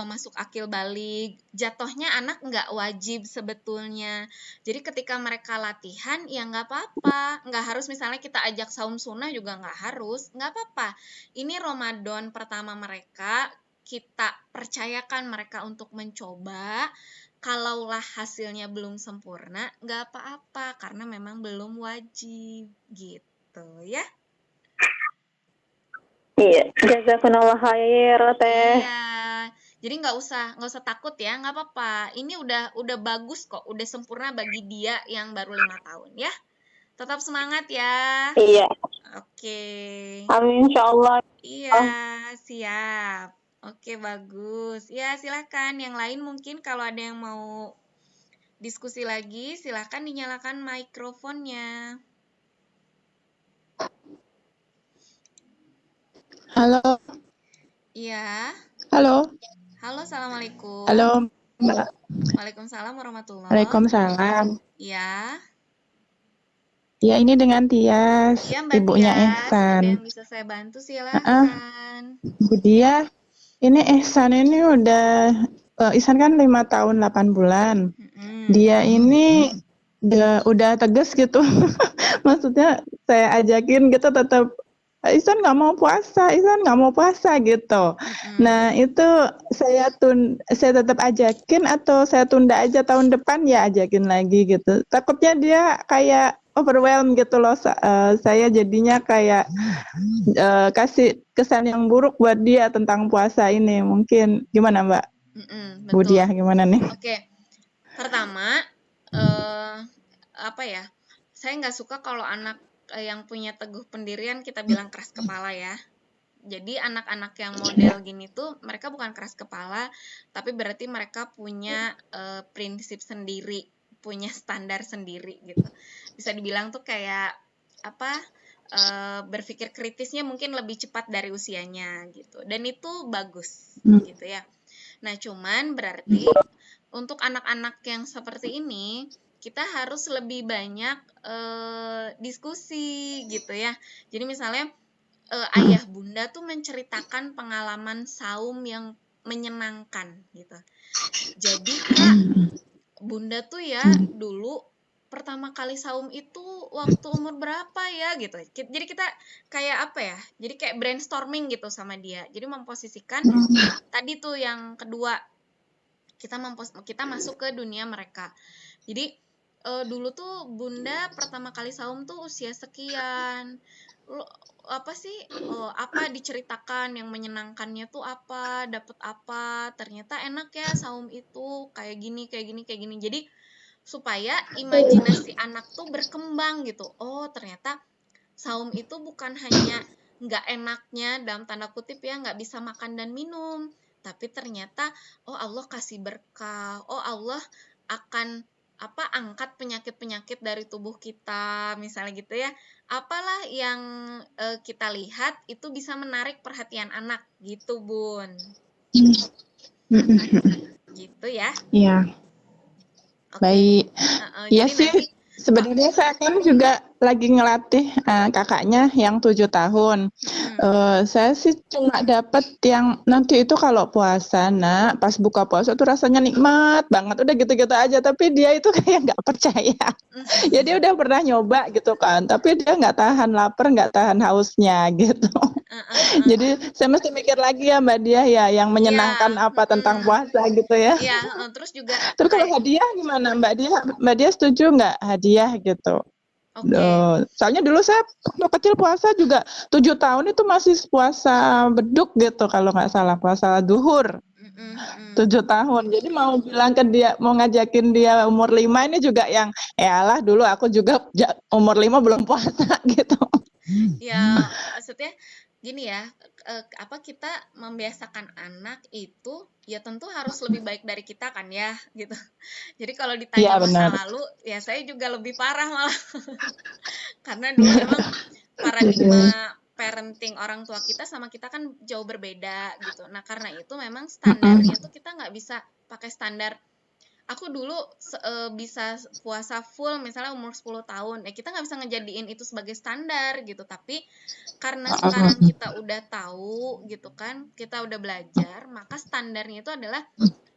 Speaker 1: masuk akil balik. Jatuhnya anak nggak wajib sebetulnya. Jadi ketika mereka latihan, ya nggak apa-apa. Nggak harus misalnya kita ajak saum sunnah juga nggak harus. Nggak apa-apa. Ini Ramadan pertama mereka, kita percayakan mereka untuk mencoba. Kalaulah hasilnya belum sempurna, nggak apa-apa, karena memang belum wajib, gitu ya.
Speaker 3: Iya, jazakumullah khair Teh.
Speaker 1: Iya, jadi nggak usah takut ya, nggak apa-apa. Ini udah bagus kok, udah sempurna bagi dia yang baru 5 tahun ya. Tetap semangat ya.
Speaker 3: Iya.
Speaker 1: Oke.
Speaker 3: Amin insyaallah.
Speaker 1: Iya, siap. Oke, bagus. Ya, silakan. Yang lain mungkin kalau ada yang mau diskusi lagi, silakan dinyalakan mikrofonnya.
Speaker 4: Halo.
Speaker 1: Iya.
Speaker 4: Halo.
Speaker 1: Halo, assalamualaikum.
Speaker 4: Halo, Mbak.
Speaker 1: Waalaikumsalam warahmatullahi.
Speaker 4: Waalaikumsalam.
Speaker 1: Iya.
Speaker 4: Ya, ini dengan Tias,
Speaker 1: Iya, Mbak
Speaker 4: ibunya
Speaker 1: Tias.
Speaker 4: Ehsan.
Speaker 1: Ada yang bisa saya bantu, silakan.
Speaker 4: Bu Dia, ini Ehsan ini udah, Ihsan kan 5 tahun 8 bulan. Dia ini udah tegas gitu. Maksudnya saya ajakin gitu tetap, Ihsan nggak mau puasa gitu. Nah itu saya tetap ajakin atau saya tunda aja tahun depan ya ajakin lagi gitu. Takutnya dia kayak overwhelmed gitu loh. Saya jadinya kayak kasih kesan yang buruk buat dia tentang puasa ini. Mungkin gimana Mbak?
Speaker 1: Betul.
Speaker 4: Bu Dia gimana nih?
Speaker 1: Oke. Pertama, apa ya? Saya nggak suka kalau anak yang punya teguh pendirian kita bilang keras kepala ya. Jadi anak-anak yang model gini tuh mereka bukan keras kepala, tapi berarti mereka punya prinsip sendiri, punya standar sendiri gitu. Bisa dibilang tuh kayak apa? Berpikir kritisnya mungkin lebih cepat dari usianya gitu. Dan itu bagus gitu ya. Nah, cuman berarti untuk anak-anak yang seperti ini kita harus lebih banyak diskusi gitu ya. Jadi misalnya ayah bunda tuh menceritakan pengalaman saum yang menyenangkan gitu. Jadi Kak, bunda tuh ya dulu pertama kali saum itu waktu umur berapa ya gitu. Jadi kita kayak apa ya? Jadi kayak brainstorming gitu sama dia. Jadi memposisikan tadi tuh yang kedua, kita masuk ke dunia mereka. Jadi dulu tuh bunda pertama kali saum tuh usia sekian. Apa sih apa diceritakan yang menyenangkannya tuh apa, dapat apa, ternyata enak ya saum itu kayak gini. Jadi supaya imajinasi anak tuh berkembang gitu. Oh ternyata saum itu bukan hanya nggak enaknya dalam tanda kutip ya, nggak bisa makan dan minum, tapi ternyata Allah kasih berkah, Allah akan angkat penyakit-penyakit dari tubuh kita, misalnya gitu ya. Apalah yang kita lihat itu bisa menarik perhatian anak gitu, Bun. Gitu ya.
Speaker 4: Iya.
Speaker 1: Oke.
Speaker 4: Baik. Iya
Speaker 1: Jadi
Speaker 4: sih.
Speaker 1: nanti
Speaker 4: Sebenarnya saya kan juga lagi ngelatih kakaknya yang 7 tahun. Saya sih cuma dapat yang nanti itu kalau puasa, Nak, pas buka puasa tuh rasanya nikmat banget. Udah gitu-gitu aja, tapi dia itu kayak nggak percaya. Ya dia udah pernah nyoba gitu kan, tapi dia nggak tahan lapar, nggak tahan hausnya gitu. Jadi saya mesti mikir lagi ya Mbak Dia ya, yang menyenangkan apa tentang puasa gitu ya.
Speaker 1: Iya, terus juga
Speaker 4: Terus kalau hadiah gimana Mbak Dia? Mbak Dia setuju nggak hadiah gitu?
Speaker 1: Oke.
Speaker 4: Soalnya dulu saya waktu kecil puasa juga 7 tahun itu masih puasa beduk gitu kalau nggak salah, puasa duhur. 7 tahun. Jadi mau bilang ke dia, mau ngajakin dia umur 5 ini juga yang yalah dulu aku juga umur 5 belum puasa gitu.
Speaker 1: Ya, maksudnya gini ya, kita membiasakan anak itu ya tentu harus lebih baik dari kita kan ya, gitu. Jadi kalau ditanya masa lalu, ya saya juga lebih parah malah. Karena dulu memang paradigma parenting orang tua kita sama kita kan jauh berbeda gitu. Nah, karena itu memang standarnya tuh kita nggak bisa pakai standar. Aku dulu bisa puasa full misalnya umur 10 tahun. Kita nggak bisa ngejadiin itu sebagai standar gitu. Tapi karena sekarang kita udah tahu gitu kan, kita udah belajar, maka standarnya itu adalah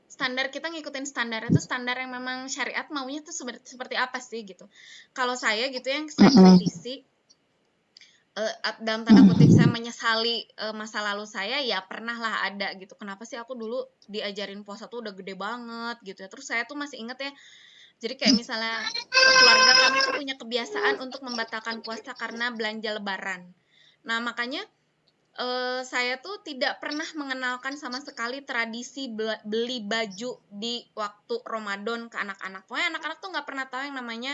Speaker 1: standar kita ngikutin standarnya itu standar yang memang syariat maunya tuh seperti apa sih gitu. Kalau saya gitu yang saya kritisi, dalam tanda kutip saya menyesali masa lalu saya, ya pernah lah ada gitu. Kenapa sih aku dulu diajarin puasa tuh udah gede banget gitu ya. Terus saya tuh masih inget ya, jadi kayak misalnya keluarga kami tuh punya kebiasaan untuk membatalkan puasa karena belanja lebaran. Nah makanya saya tuh tidak pernah mengenalkan sama sekali tradisi beli baju di waktu Ramadan ke anak-anak. Pokoknya anak-anak tuh nggak pernah tahu yang namanya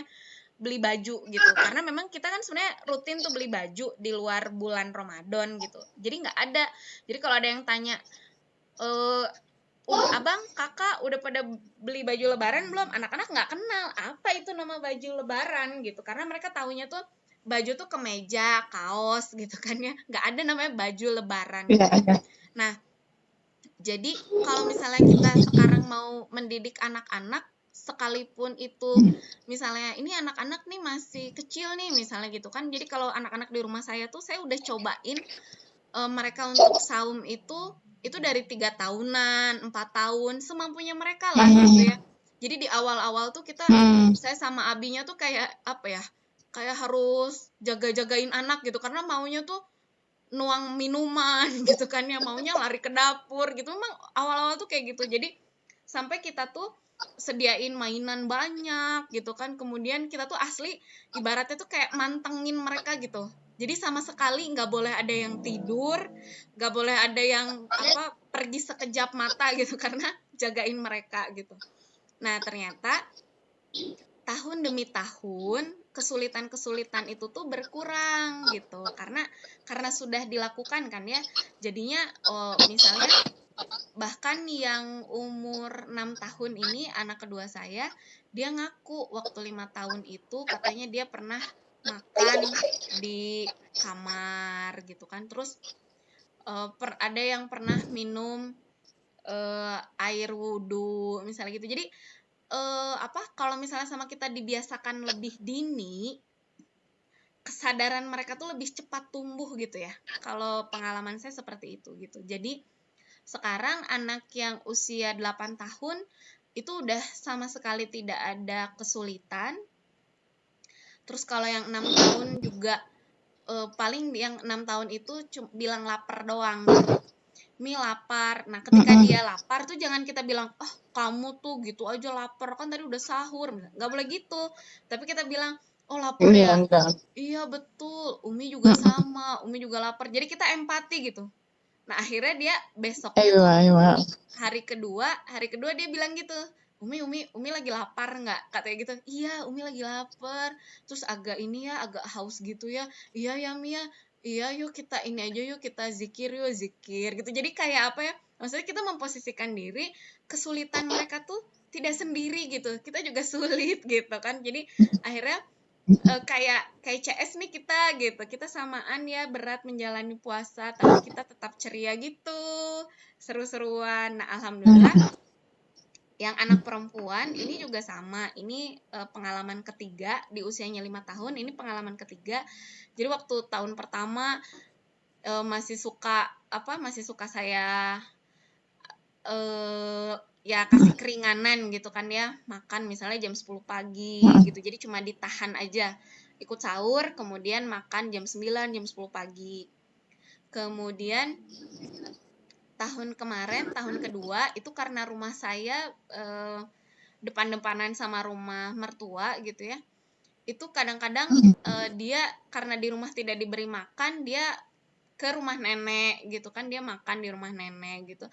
Speaker 1: beli baju gitu, karena memang kita kan sebenarnya rutin tuh beli baju di luar bulan Ramadan gitu. Jadi nggak ada. Jadi kalau ada yang tanya, abang, kakak udah pada beli baju lebaran belum? Anak-anak nggak kenal apa itu nama baju lebaran gitu, karena mereka taunya tuh baju tuh kemeja, kaos gitu kan ya, nggak ada namanya baju lebaran. Nah, jadi kalau misalnya kita sekarang mau mendidik anak-anak, sekalipun itu misalnya ini anak-anak nih masih kecil nih misalnya gitu kan, jadi kalau anak-anak di rumah saya tuh saya udah cobain mereka untuk saum itu dari 3 tahunan, 4 tahun, semampunya mereka lah gitu ya. Jadi di awal-awal tuh saya sama abinya tuh kayak kayak harus jaga-jagain anak gitu, karena maunya tuh nuang minuman gitu kan ya, maunya lari ke dapur gitu. Memang awal-awal tuh kayak gitu. Jadi sampai kita tuh sediain mainan banyak gitu kan, kemudian kita tuh asli ibaratnya tuh kayak mantengin mereka gitu. Jadi sama sekali nggak boleh ada yang tidur, nggak boleh ada yang pergi sekejap mata gitu, karena jagain mereka gitu. Nah ternyata tahun demi tahun kesulitan-kesulitan itu tuh berkurang gitu, karena sudah dilakukan kan ya. Jadinya misalnya bahkan yang umur 6 tahun ini, anak kedua saya, dia ngaku waktu 5 tahun itu katanya dia pernah makan di kamar gitu kan. Terus ada yang pernah minum air wudhu misalnya gitu. Jadi kalau misalnya sama kita dibiasakan lebih dini, kesadaran mereka tuh lebih cepat tumbuh gitu ya. Kalau pengalaman saya seperti itu gitu. Jadi sekarang anak yang usia 8 tahun itu udah sama sekali tidak ada kesulitan. Terus kalau yang 6 tahun juga paling yang 6 tahun itu bilang lapar doang gitu. Mi lapar. Nah, ketika dia lapar tuh jangan kita bilang, kamu tuh gitu aja lapar, kan tadi udah sahur. Nggak boleh gitu. Tapi kita bilang, lapar ya? Iya, betul. Umi juga sama. Umi juga lapar. Jadi kita empati gitu. Nah, akhirnya dia besoknya tuh hari kedua dia bilang gitu, Umi lagi lapar nggak? Katanya gitu. Iya, Umi lagi lapar. Terus agak haus gitu ya. Iya ya Mia, Iya, yuk kita ini aja, yuk kita zikir, yuk zikir gitu. Jadi kayak apa ya? Maksudnya kita memposisikan diri, kesulitan mereka tuh tidak sendiri gitu. Kita juga sulit gitu kan. Jadi akhirnya kayak CS nih kita gitu. Kita samaan ya berat menjalani puasa, tapi kita tetap ceria gitu. Seru-seruan. Nah, alhamdulillah yang anak perempuan ini juga sama. Ini pengalaman ketiga di usianya 5 tahun. Ini pengalaman ketiga. Jadi waktu tahun pertama masih suka saya ya kasih keringanan gitu kan ya, makan misalnya jam 10 pagi gitu, jadi cuma ditahan aja, ikut sahur kemudian makan jam 9, jam 10 pagi. Kemudian tahun kemarin, tahun kedua itu karena rumah saya depan-depanan sama rumah mertua gitu ya, itu kadang-kadang dia karena di rumah tidak diberi makan, dia ke rumah nenek gitu kan, dia makan di rumah nenek gitu.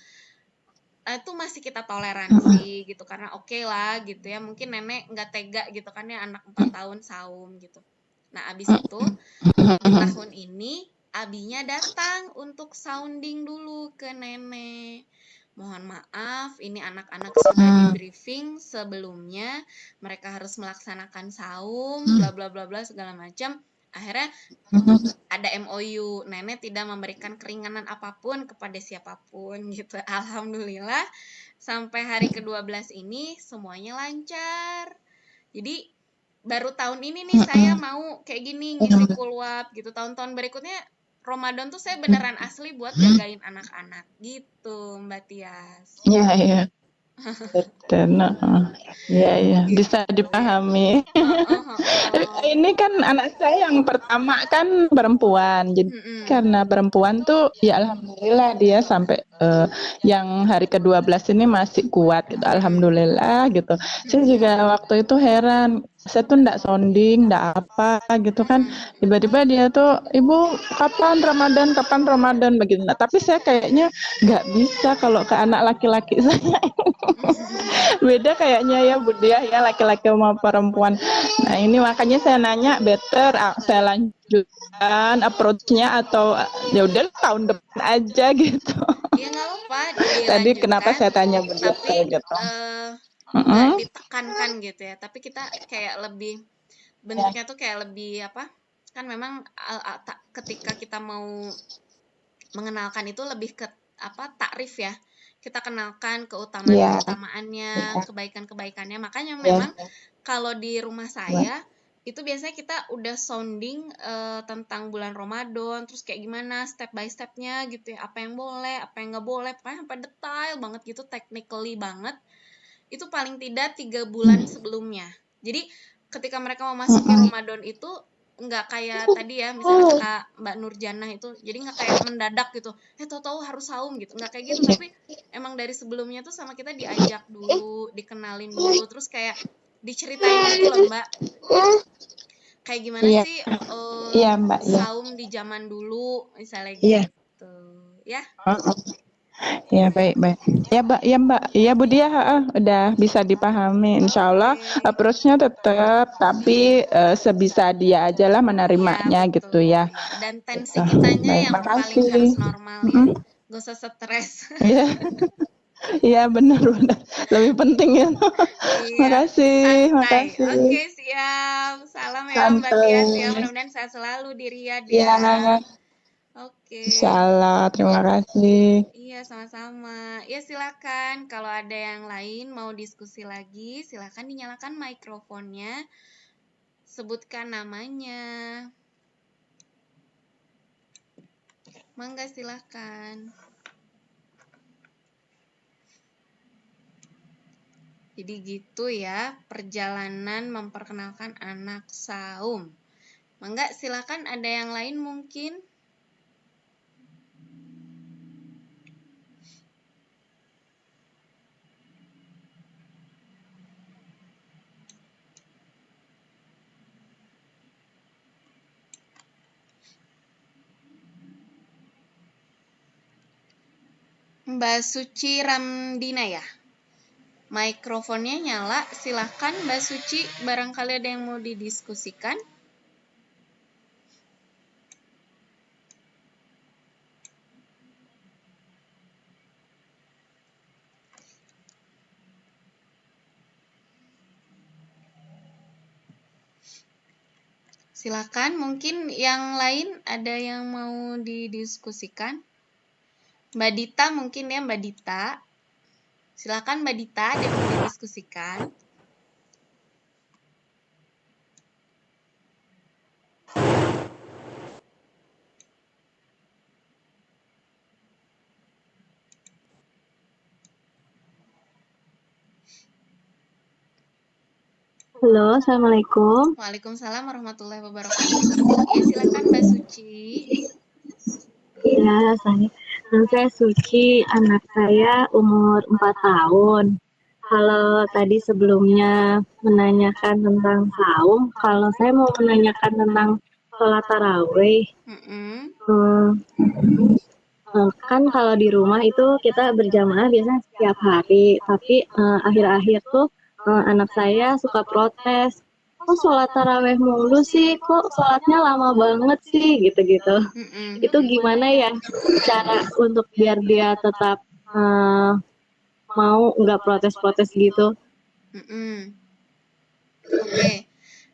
Speaker 1: Itu masih kita toleransi gitu karena oke lah gitu ya, mungkin nenek nggak tega gitu kan ya, anak 4 tahun saum gitu. Nah abis itu di tahun ini abinya datang untuk sounding dulu ke nenek. Mohon maaf, ini anak-anak sudah di briefing sebelumnya, mereka harus melaksanakan saum, bla bla bla bla segala macam. Akhirnya ada MOU, nenek tidak memberikan keringanan apapun kepada siapapun gitu. Alhamdulillah sampai hari ke-12 ini semuanya lancar. Jadi baru tahun ini nih saya mau kayak gini ngisi kulwap gitu. Tahun-tahun berikutnya Ramadan tuh saya beneran asli buat jagain anak-anak gitu, Mbak Tias.
Speaker 4: Iya, iya. Betul. Iya, bisa dipahami. Ini kan anak saya yang pertama kan perempuan, jadi karena perempuan tuh ya alhamdulillah dia sampai yang hari ke-12 ini masih kuat gitu, alhamdulillah gitu. Saya juga waktu itu heran, saya tuh ndak sounding, ndak apa gitu kan, tiba-tiba dia tuh, ibu kapan Ramadan begitu. Nah, tapi saya kayaknya nggak bisa kalau ke anak laki-laki saya. Beda kayaknya ya Budiah ya, laki-laki sama perempuan. Nah ini makanya saya nanya, better saya lanjutkan approach-nya atau ya udah tahun depan aja gitu.
Speaker 1: Iya nggak apa-apa
Speaker 4: Tadi
Speaker 1: dilanjutkan,
Speaker 4: kenapa saya tanya begitu
Speaker 1: tapi
Speaker 4: gitu.
Speaker 1: nggak ditekankan gitu ya, tapi kita kayak lebih bentuknya tuh kayak lebih apa, kan memang ketika kita mau mengenalkan itu lebih ke apa, takrif ya, kita kenalkan keutamaannya, kebaikan-kebaikannya. Makanya memang kalau di rumah saya itu biasanya kita udah sounding tentang bulan Ramadan, terus kayak gimana step by stepnya gitu ya, apa yang boleh, apa yang nggak boleh, pokoknya sampai detail banget gitu, technically banget. Itu paling tidak 3 bulan sebelumnya. Jadi ketika mereka memasuki Ramadan itu nggak kayak tadi ya, misalnya kata Mbak Nurjana itu, jadi nggak kayak mendadak gitu, tahu-tahu harus saum gitu, nggak kayak gitu, tapi emang dari sebelumnya tuh sama kita diajak dulu, dikenalin dulu, terus kayak diceritain gitu loh Mbak, kayak gimana sih saum di zaman dulu misalnya gitu ya.
Speaker 4: Ya baik. Ya Mbak, ya Budiah, udah bisa dipahami. Insya Allah approach-nya tetap, tapi sebisa dia aja lah menerimanya ya, gitu ya.
Speaker 1: Dan tensi kitanya yang paling harus normal ya, gak usah stres.
Speaker 4: Iya benar, lebih penting ya. Makasih.
Speaker 1: Oke, siap. Salam ya Mbak Tias ya, mudah-mudahan sehat selalu di Riyadh ya. Oke.
Speaker 4: Insyaallah, terima kasih.
Speaker 1: Iya, sama-sama. Ya, silakan. Kalau ada yang lain mau diskusi lagi, silakan dinyalakan mikrofonnya. Sebutkan namanya. Mangga, silakan. Jadi gitu ya, perjalanan memperkenalkan anak saum. Mangga, silakan ada yang lain mungkin. Mbak Suci Ramdina ya, mikrofonnya nyala, silahkan Mbak Suci, barangkali ada yang mau didiskusikan. Silakan, mungkin yang lain ada yang mau didiskusikan. Mbak Dita mungkin ya, Mbak Dita. Silakan Mbak Dita, ada yang mau didiskusikan.
Speaker 3: Halo, Assalamualaikum.
Speaker 1: Waalaikumsalam warahmatullahi wabarakatuh. Ya, silakan Mbak Suci.
Speaker 3: Ya, saya Suci, anak saya umur 4 tahun. Kalau tadi sebelumnya menanyakan tentang saum, kalau saya mau menanyakan tentang sholat tarawih. Kan kalau di rumah itu kita berjamaah biasanya setiap hari, tapi akhir-akhir tuh anak saya suka protes. Kok sholat tarawih mulu sih? Kok sholatnya lama banget sih? Gitu-gitu. Itu gimana ya cara untuk biar dia tetap mau nggak protes-protes gitu?
Speaker 1: Oke.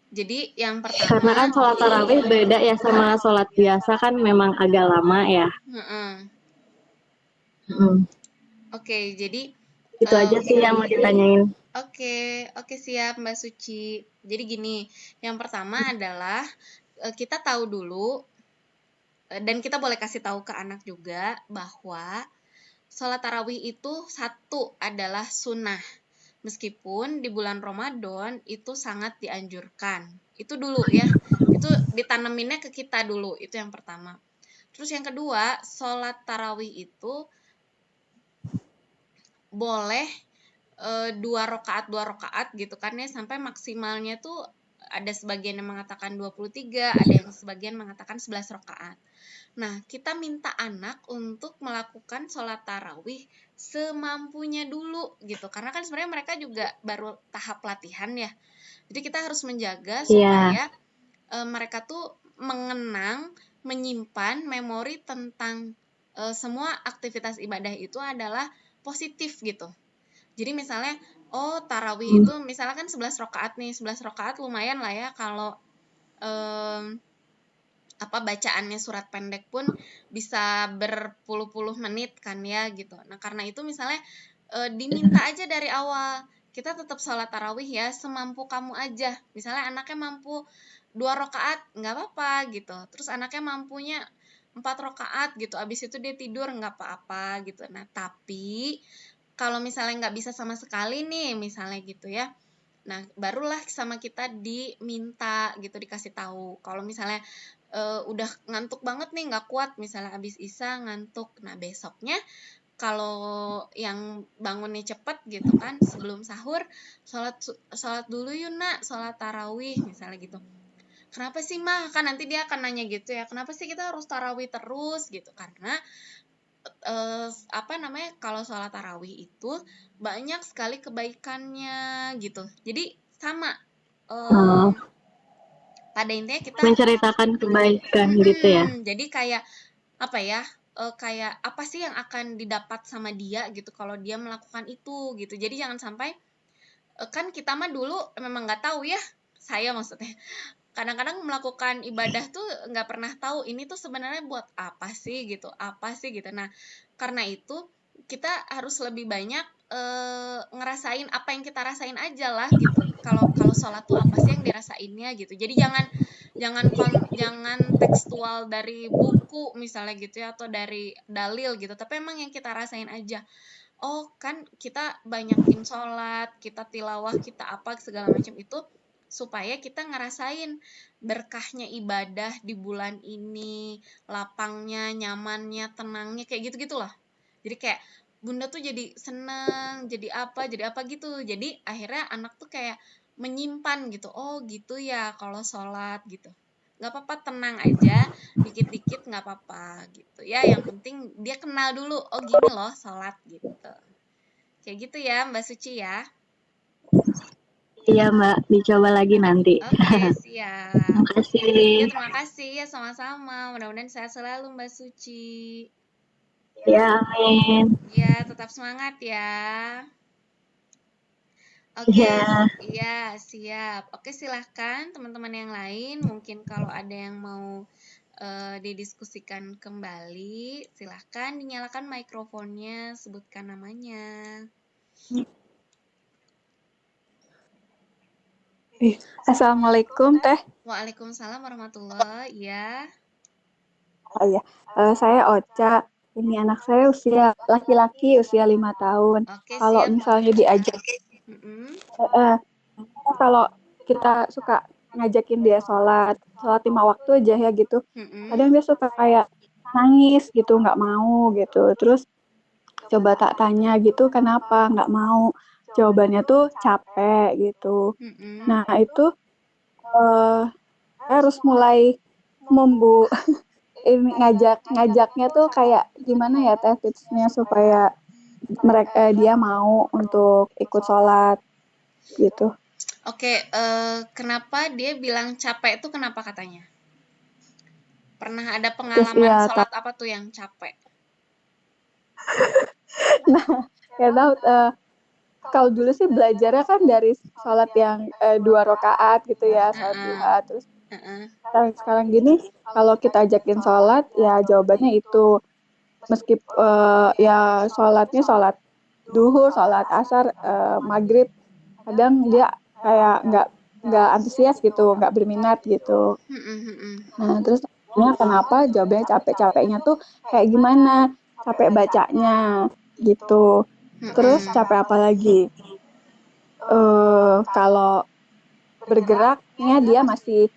Speaker 1: Jadi yang pertama,
Speaker 3: karena kan sholat tarawih beda ya sama sholat biasa, kan memang agak lama ya.
Speaker 1: Oke, jadi
Speaker 3: itu aja sih yang mau ditanyain.
Speaker 1: Oke, siap Mbak Suci. Jadi gini, yang pertama adalah kita tahu dulu, dan kita boleh kasih tahu ke anak juga bahwa sholat tarawih itu satu adalah sunnah. Meskipun di bulan Ramadan itu sangat dianjurkan. Itu dulu ya, itu ditanaminnya ke kita dulu, itu yang pertama. Terus yang kedua, sholat tarawih itu boleh 2 rakaat gitu kan ya, sampai maksimalnya tuh ada sebagian yang mengatakan 23, ada yang sebagian mengatakan 11 rakaat. Nah, kita minta anak untuk melakukan sholat tarawih semampunya dulu gitu, karena kan sebenarnya mereka juga baru tahap latihan ya. Jadi kita harus menjaga supaya mereka tuh mengenang, menyimpan memori tentang semua aktivitas ibadah itu adalah positif gitu. Jadi misalnya, tarawih itu misalnya kan 11 rakaat nih, 11 rakaat lumayan lah ya kalau bacaannya surat pendek pun bisa berpuluh-puluh menit kan ya gitu. Nah, karena itu misalnya diminta aja dari awal, kita tetap sholat tarawih ya semampu kamu aja. Misalnya anaknya mampu 2 rakaat, nggak apa-apa gitu. Terus anaknya mampunya 4 rakaat gitu, abis itu dia tidur nggak apa-apa gitu. Nah, tapi kalau misalnya nggak bisa sama sekali nih, misalnya gitu ya, nah barulah sama kita diminta gitu, dikasih tahu. Kalau misalnya udah ngantuk banget nih, nggak kuat, misalnya abis isya ngantuk, nah besoknya kalau yang bangunnya cepet gitu kan, sebelum sahur sholat dulu yuk nak, sholat tarawih misalnya gitu. Kenapa sih mah, kan nanti dia akan nanya gitu ya, kenapa sih kita harus tarawih terus gitu? Karena kalau sholat tarawih itu banyak sekali kebaikannya gitu. Jadi sama pada intinya kita
Speaker 3: menceritakan kebaikan gitu ya.
Speaker 1: Jadi kayak kayak apa sih yang akan didapat sama dia gitu kalau dia melakukan itu gitu. Jadi jangan sampai kan kita mah dulu memang nggak tahu ya, saya maksudnya kadang-kadang melakukan ibadah tuh nggak pernah tahu ini tuh sebenarnya buat apa sih gitu. Nah, karena itu kita harus lebih banyak ngerasain apa yang kita rasain aja lah gitu. Kalau sholat tuh apa sih yang dirasainnya gitu. Jadi jangan tekstual dari buku misalnya gitu ya, atau dari dalil gitu, tapi emang yang kita rasain aja. Oh kan kita banyakin sholat, kita tilawah, kita apa segala macam itu supaya kita ngerasain berkahnya ibadah di bulan ini, lapangnya, nyamannya, tenangnya, kayak gitu-gitulah. Jadi kayak bunda tuh jadi seneng, jadi apa gitu. Jadi akhirnya anak tuh kayak menyimpan gitu, oh gitu ya kalau sholat gitu. Gak apa-apa, tenang aja, dikit-dikit gak apa-apa gitu ya. Yang penting dia kenal dulu, oh gini loh sholat gitu. Kayak gitu ya Mbak Suci ya.
Speaker 3: Iya Mbak, dicoba lagi nanti.
Speaker 1: Oke, siap.
Speaker 3: Terima kasih.
Speaker 1: Ya, terima kasih ya, sama-sama. Mudah-mudahan sehat selalu Mbak Suci.
Speaker 3: Ya, amin.
Speaker 1: Ya, tetap semangat ya. Oke,
Speaker 3: Ya.
Speaker 1: iya siap. Oke, silahkan teman-teman yang lain. Mungkin kalau ada yang mau didiskusikan kembali, silahkan dinyalakan mikrofonnya, sebutkan namanya.
Speaker 5: Assalamualaikum Teh.
Speaker 1: Waalaikumsalam warahmatullahi. Ya.
Speaker 5: Oh iya, saya Ocha. Ini anak saya usia laki-laki usia 5 tahun.
Speaker 1: Oke,
Speaker 5: Kalau
Speaker 1: siap.
Speaker 5: misalnya diajak,
Speaker 1: Mm-mm.
Speaker 5: kalau kita suka ngajakin dia sholat 5 waktu aja ya gitu.
Speaker 1: Mm-mm.
Speaker 5: Kadang dia suka kayak nangis gitu, nggak mau gitu. Terus coba tak tanya gitu, kenapa nggak mau? Jawabannya tuh capek gitu.
Speaker 1: Mm-mm.
Speaker 5: Nah itu harus mulai ini ngajaknya tuh kayak gimana ya Teh tipsnya supaya mereka dia mau untuk ikut sholat gitu.
Speaker 1: Oke, kenapa dia bilang capek itu kenapa katanya? Pernah ada
Speaker 5: Terus
Speaker 1: pengalaman
Speaker 5: ya
Speaker 1: sholat apa tuh yang capek?
Speaker 5: ya tahu kalau dulu sih belajarnya kan dari sholat yang 2 rakaat gitu ya, sholat duha. Terus sekarang gini kalau kita ajakin sholat ya jawabannya itu meskipun ya sholatnya sholat duhur, sholat asar, maghrib, kadang dia kayak nggak antusias gitu, nggak berminat gitu. Nah terus kenapa? Jawabannya capek-capeknya tuh kayak gimana? Capek bacanya gitu. Terus capek apa lagi? Kalau bergeraknya dia masih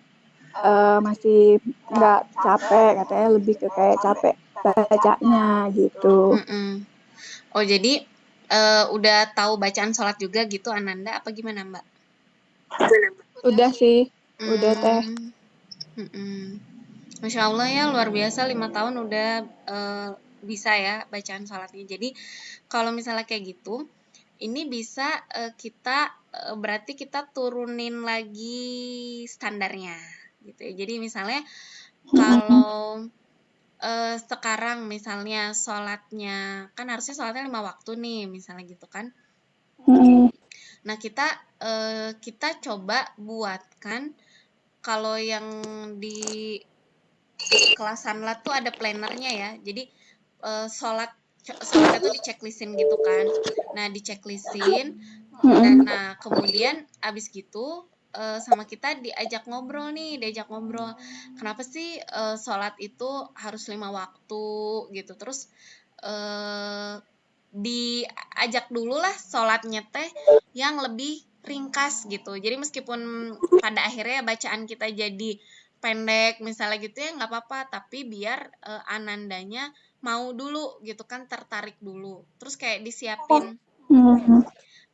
Speaker 5: nggak capek, katanya lebih ke kayak capek bacanya gitu.
Speaker 1: Oh, jadi udah tahu bacaan sholat juga gitu Ananda apa gimana Mbak?
Speaker 5: Udah sih, udah Teh.
Speaker 1: Masya Allah ya, luar biasa 5 tahun udah bisa ya bacaan sholatnya. Jadi kalau misalnya kayak gitu, ini bisa kita berarti kita turunin lagi standarnya gitu ya. Jadi misalnya kalau sekarang misalnya sholatnya kan harusnya sholatnya 5 waktu nih misalnya gitu kan. Nah kita coba buatkan kalau yang di kelas Sanlat tuh ada plannernya ya. Jadi sholatnya tuh dichecklistin gitu kan. Nah dichecklistin. Nah kemudian abis gitu sama kita diajak ngobrol. Kenapa sih sholat itu harus 5 waktu gitu. Terus diajak dulu lah sholatnya teh yang lebih ringkas gitu. Jadi meskipun pada akhirnya bacaan kita jadi pendek misalnya gitu ya nggak apa-apa, tapi biar Anandanya mau dulu gitu kan, tertarik dulu. Terus kayak disiapin.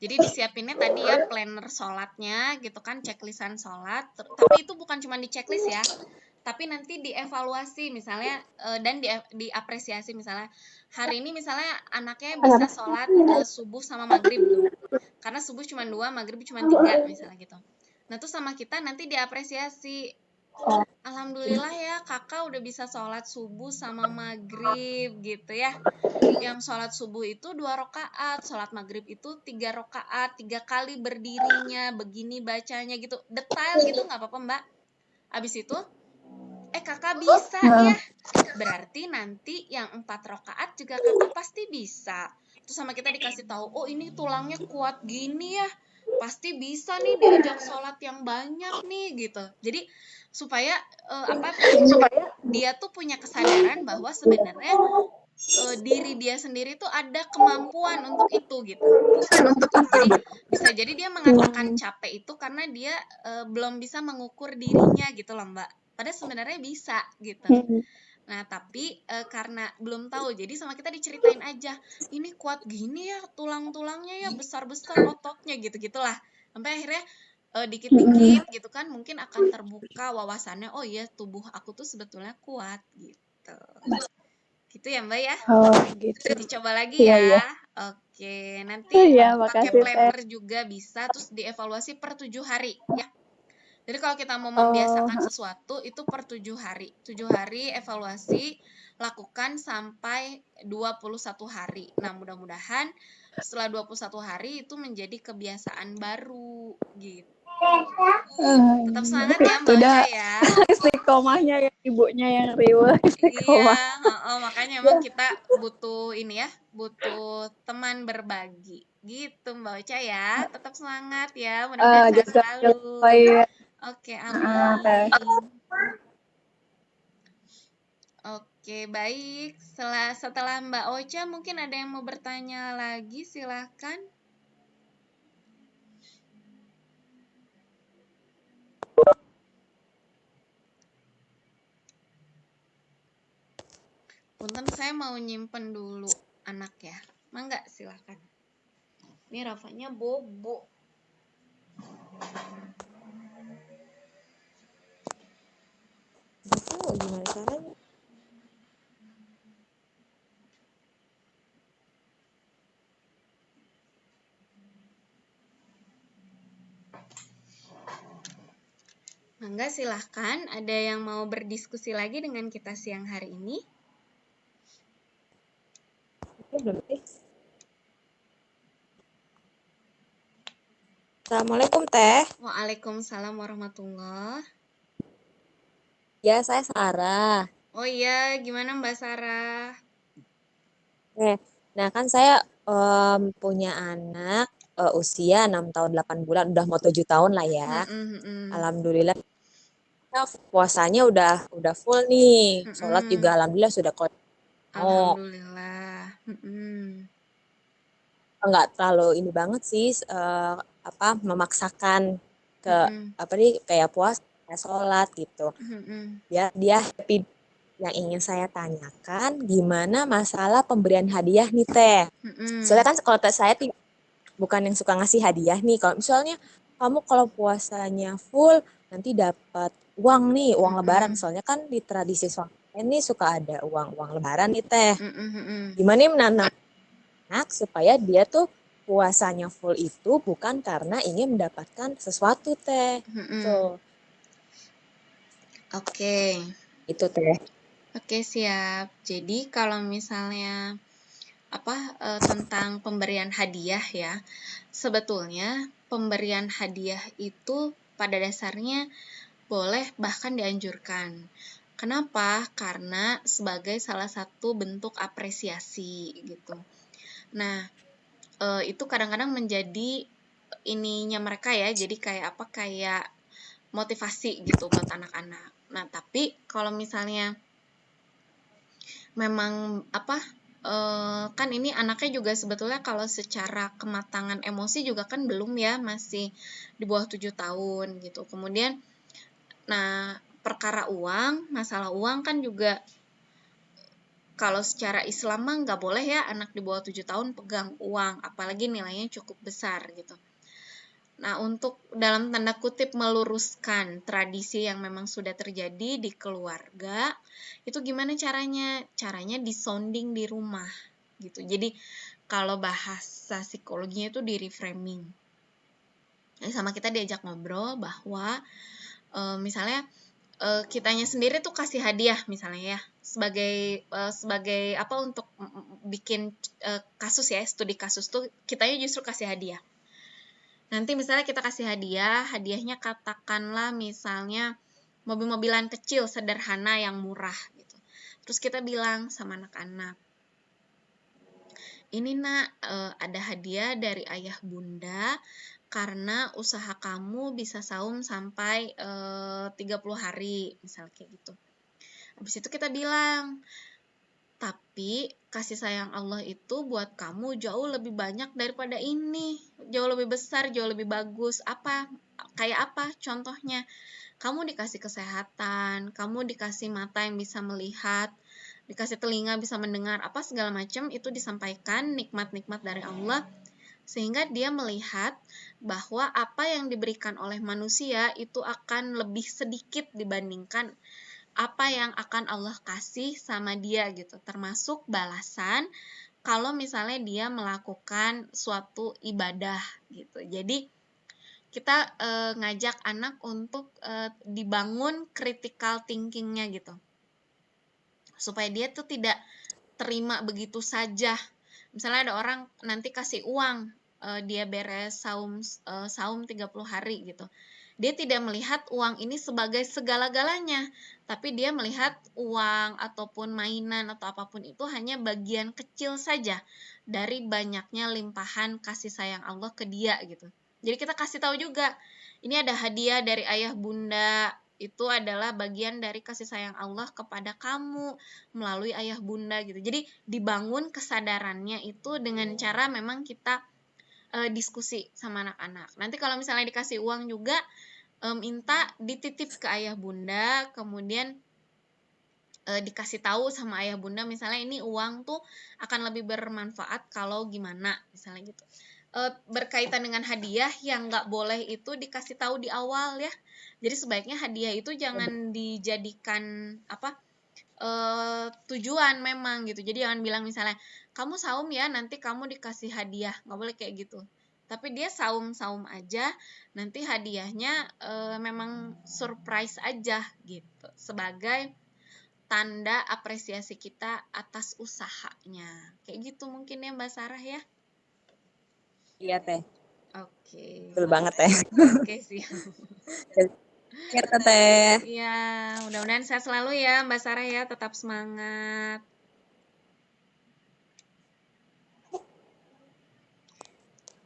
Speaker 1: Jadi disiapinnya tadi ya planner sholatnya gitu kan, checklistan sholat. Tapi itu bukan cuma di checklist ya, tapi nanti dievaluasi misalnya dan diapresiasi misalnya hari ini misalnya anaknya bisa sholat subuh sama maghrib tuh, karena subuh cuma 2, maghrib cuma 3 misalnya gitu. Nah tuh sama kita nanti diapresiasi, alhamdulillah ya kakak udah bisa sholat subuh sama maghrib gitu ya. Yang sholat subuh itu 2 rakaat, sholat maghrib itu 3 rakaat, 3 kali berdirinya, begini bacanya gitu, detail gitu nggak apa-apa Mbak. Abis itu kakak bisa ya, berarti nanti yang 4 rakaat juga kakak pasti bisa. Terus sama kita dikasih tahu, oh ini tulangnya kuat gini ya, pasti bisa nih diajak sholat yang banyak nih gitu. Jadi supaya dia tuh punya kesadaran bahwa sebenarnya diri dia sendiri tuh ada kemampuan untuk itu gitu. Jadi bisa jadi dia mengatakan capek itu karena dia belum bisa mengukur dirinya gitu loh Mbak. Padahal sebenarnya bisa gitu. Nah tapi karena belum tahu, jadi sama kita diceritain aja, ini kuat gini ya tulang-tulangnya ya, besar-besar ototnya gitu-gitulah. Sampai akhirnya dikit-dikit gitu kan mungkin akan terbuka wawasannya, oh iya tubuh aku tuh sebetulnya kuat gitu. Gitu ya Mbak ya.
Speaker 5: Gitu.
Speaker 1: Dicoba lagi ya.
Speaker 5: Iya.
Speaker 1: Oke, nanti pakai
Speaker 5: makasih,
Speaker 1: planner juga bisa, terus dievaluasi per 7 hari ya. Jadi kalau kita mau membiasakan sesuatu itu per 7 hari. 7 hari evaluasi, lakukan sampai 21 hari. Nah, mudah-mudahan setelah 21 hari itu menjadi kebiasaan baru gitu. Tetap semangat ya Mbak
Speaker 5: Udah
Speaker 1: Ocha ya.
Speaker 5: istiqomahnya ya ibunya yang riweh
Speaker 1: Iya,
Speaker 5: istiqomah.
Speaker 1: makanya emang kita butuh ini ya, butuh teman berbagi gitu Mbak Ocha ya. Tetap semangat ya, mudah-mudahan sehat
Speaker 5: Juga
Speaker 1: selalu.
Speaker 5: ya.
Speaker 1: Oke,
Speaker 5: Teh.
Speaker 1: amin. Oke, baik. Setelah Mbak Ocha, mungkin ada yang mau bertanya lagi, silahkan. Punten, saya mau nyimpen dulu anak ya. Mangga, silahkan. Ini Rafanya bobo.
Speaker 6: Itu gimana caranya?
Speaker 1: Mangga, silahkan. Ada yang mau berdiskusi lagi dengan kita siang hari ini?
Speaker 6: Belum. Assalamualaikum Teh.
Speaker 1: Waalaikumsalam warahmatullahi.
Speaker 6: Ya, saya Sarah.
Speaker 1: Oh iya, gimana Mbak Sarah?
Speaker 6: Nah kan saya punya anak usia 6 tahun 8 bulan, udah mau 7 tahun lah ya. Alhamdulillah puasanya udah full nih. Sholat juga alhamdulillah sudah
Speaker 1: Alhamdulillah.
Speaker 6: Nggak terlalu ini banget sih memaksakan ke kayak puasa, kayak sholat gitu. Dia happy. Yang ingin saya tanyakan, gimana masalah pemberian hadiah nih Teh? Soalnya kan kalau saya bukan yang suka ngasih hadiah nih. Kalau misalnya kamu kalau puasanya full nanti dapat uang nih, uang lebaran. Soalnya kan di tradisi suami ini suka ada uang lebaran nih Teh. Gimana menanam anak supaya dia tuh puasanya full itu bukan karena ingin mendapatkan sesuatu Teh. Tuh.
Speaker 1: Oke.
Speaker 6: Itu Teh.
Speaker 1: Oke, siap. Jadi kalau misalnya tentang pemberian hadiah ya, sebetulnya pemberian hadiah itu pada dasarnya boleh bahkan dianjurkan. Kenapa? Karena sebagai salah satu bentuk apresiasi gitu. Nah, itu kadang-kadang menjadi ininya mereka ya, jadi kayak motivasi gitu buat anak-anak. Nah, tapi kalau misalnya memang kan ini anaknya juga sebetulnya kalau secara kematangan emosi juga kan belum ya, masih di bawah 7 tahun gitu. Kemudian perkara uang, masalah uang kan juga kalau secara Islam mah nggak boleh ya anak di bawah 7 tahun pegang uang, apalagi nilainya cukup besar gitu. Nah, untuk dalam tanda kutip meluruskan tradisi yang memang sudah terjadi di keluarga, itu gimana caranya? Caranya disounding di rumah gitu. Jadi kalau bahasa psikologinya itu di reframing. Jadi sama kita diajak ngobrol bahwa misalnya kitanya sendiri tuh kasih hadiah misalnya ya, sebagai untuk bikin kasus ya, studi kasus tuh kitanya justru kasih hadiah. Nanti misalnya kita kasih hadiahnya katakanlah misalnya mobil-mobilan kecil sederhana yang murah gitu. Terus kita bilang sama anak-anak, ini nak ada hadiah dari ayah bunda karena usaha kamu bisa saum sampai 30 hari misalnya kayak gitu. Habis itu kita bilang, tapi kasih sayang Allah itu buat kamu jauh lebih banyak daripada ini. Jauh lebih besar, jauh lebih bagus. Kayak apa contohnya? Kamu dikasih kesehatan, kamu dikasih mata yang bisa melihat, dikasih telinga bisa mendengar, segala macam itu disampaikan nikmat-nikmat dari Allah. Sehingga dia melihat bahwa apa yang diberikan oleh manusia itu akan lebih sedikit dibandingkan apa yang akan Allah kasih sama dia gitu, termasuk balasan kalau misalnya dia melakukan suatu ibadah gitu. Jadi kita ngajak anak untuk dibangun critical thinking-nya gitu, supaya dia tuh tidak terima begitu saja Misalnya ada orang nanti kasih uang, dia beres saum 30 hari gitu. Dia tidak melihat uang ini sebagai segala-galanya, tapi dia melihat uang ataupun mainan atau apapun itu hanya bagian kecil saja dari banyaknya limpahan kasih sayang Allah ke dia gitu. Jadi kita kasih tahu juga, ini ada hadiah dari ayah bunda, itu adalah bagian dari kasih sayang Allah kepada kamu melalui ayah bunda gitu. Jadi dibangun kesadarannya itu dengan cara memang kita diskusi sama anak-anak. Nanti kalau misalnya dikasih uang juga, minta dititip ke ayah bunda, kemudian dikasih tahu sama ayah bunda misalnya ini uang tuh akan lebih bermanfaat kalau gimana misalnya gitu. Berkaitan dengan hadiah yang nggak boleh itu dikasih tahu di awal ya. Jadi sebaiknya hadiah itu jangan dijadikan tujuan memang gitu. Jadi jangan bilang misalnya kamu saum ya nanti kamu dikasih hadiah, nggak boleh kayak gitu. Tapi dia saum-saum aja, nanti hadiahnya memang surprise aja gitu sebagai tanda apresiasi kita atas usahanya. Kayak gitu mungkin ya Mbak Sarah ya.
Speaker 6: Iya Teh.
Speaker 1: Oke.
Speaker 6: Betul banget Teh.
Speaker 1: Oke siap.
Speaker 6: Ya Teh.
Speaker 1: Iya, mudah-mudahan sehat selalu ya Mbak Sarah ya, tetap semangat.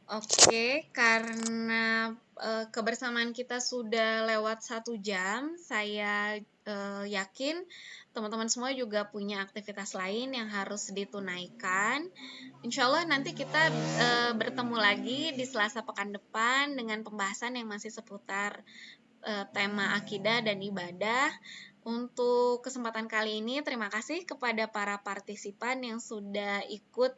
Speaker 1: Oke, karena kebersamaan kita sudah lewat 1 jam, saya yakin teman-teman semua juga punya aktivitas lain yang harus ditunaikan. Insya Allah nanti kita bertemu lagi di Selasa pekan depan dengan pembahasan yang masih seputar tema akidah dan ibadah. Untuk kesempatan kali ini, terima kasih kepada para partisipan yang sudah ikut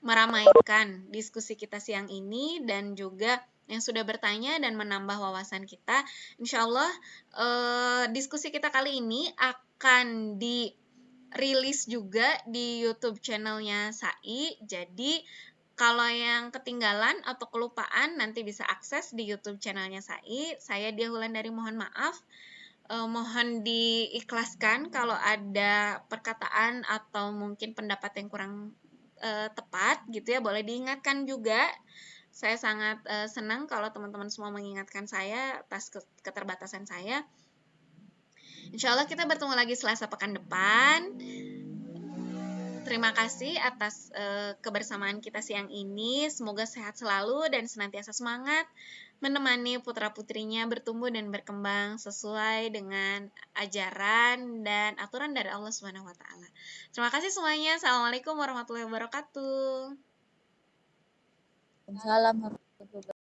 Speaker 1: meramaikan diskusi kita siang ini dan juga yang sudah bertanya dan menambah wawasan kita. Insya Allah diskusi kita kali ini akan dirilis juga di YouTube channelnya Sai. Jadi kalau yang ketinggalan atau kelupaan nanti bisa akses di YouTube channelnya Sai. Saya Dia Wulandari mohon maaf. Mohon diikhlaskan kalau ada perkataan atau mungkin pendapat yang kurang tepat gitu ya, boleh diingatkan juga. Saya sangat senang kalau teman-teman semua mengingatkan saya atas keterbatasan saya. Insya Allah kita bertemu lagi Selasa pekan depan. Terima kasih atas kebersamaan kita siang ini. Semoga sehat selalu dan senantiasa semangat menemani putra-putrinya bertumbuh dan berkembang sesuai dengan ajaran dan aturan dari Allah Subhanahu wa taala. Terima kasih semuanya. Assalamualaikum warahmatullahi wabarakatuh.
Speaker 6: Waalaikumsalam warahmatullahi wabarakatuh.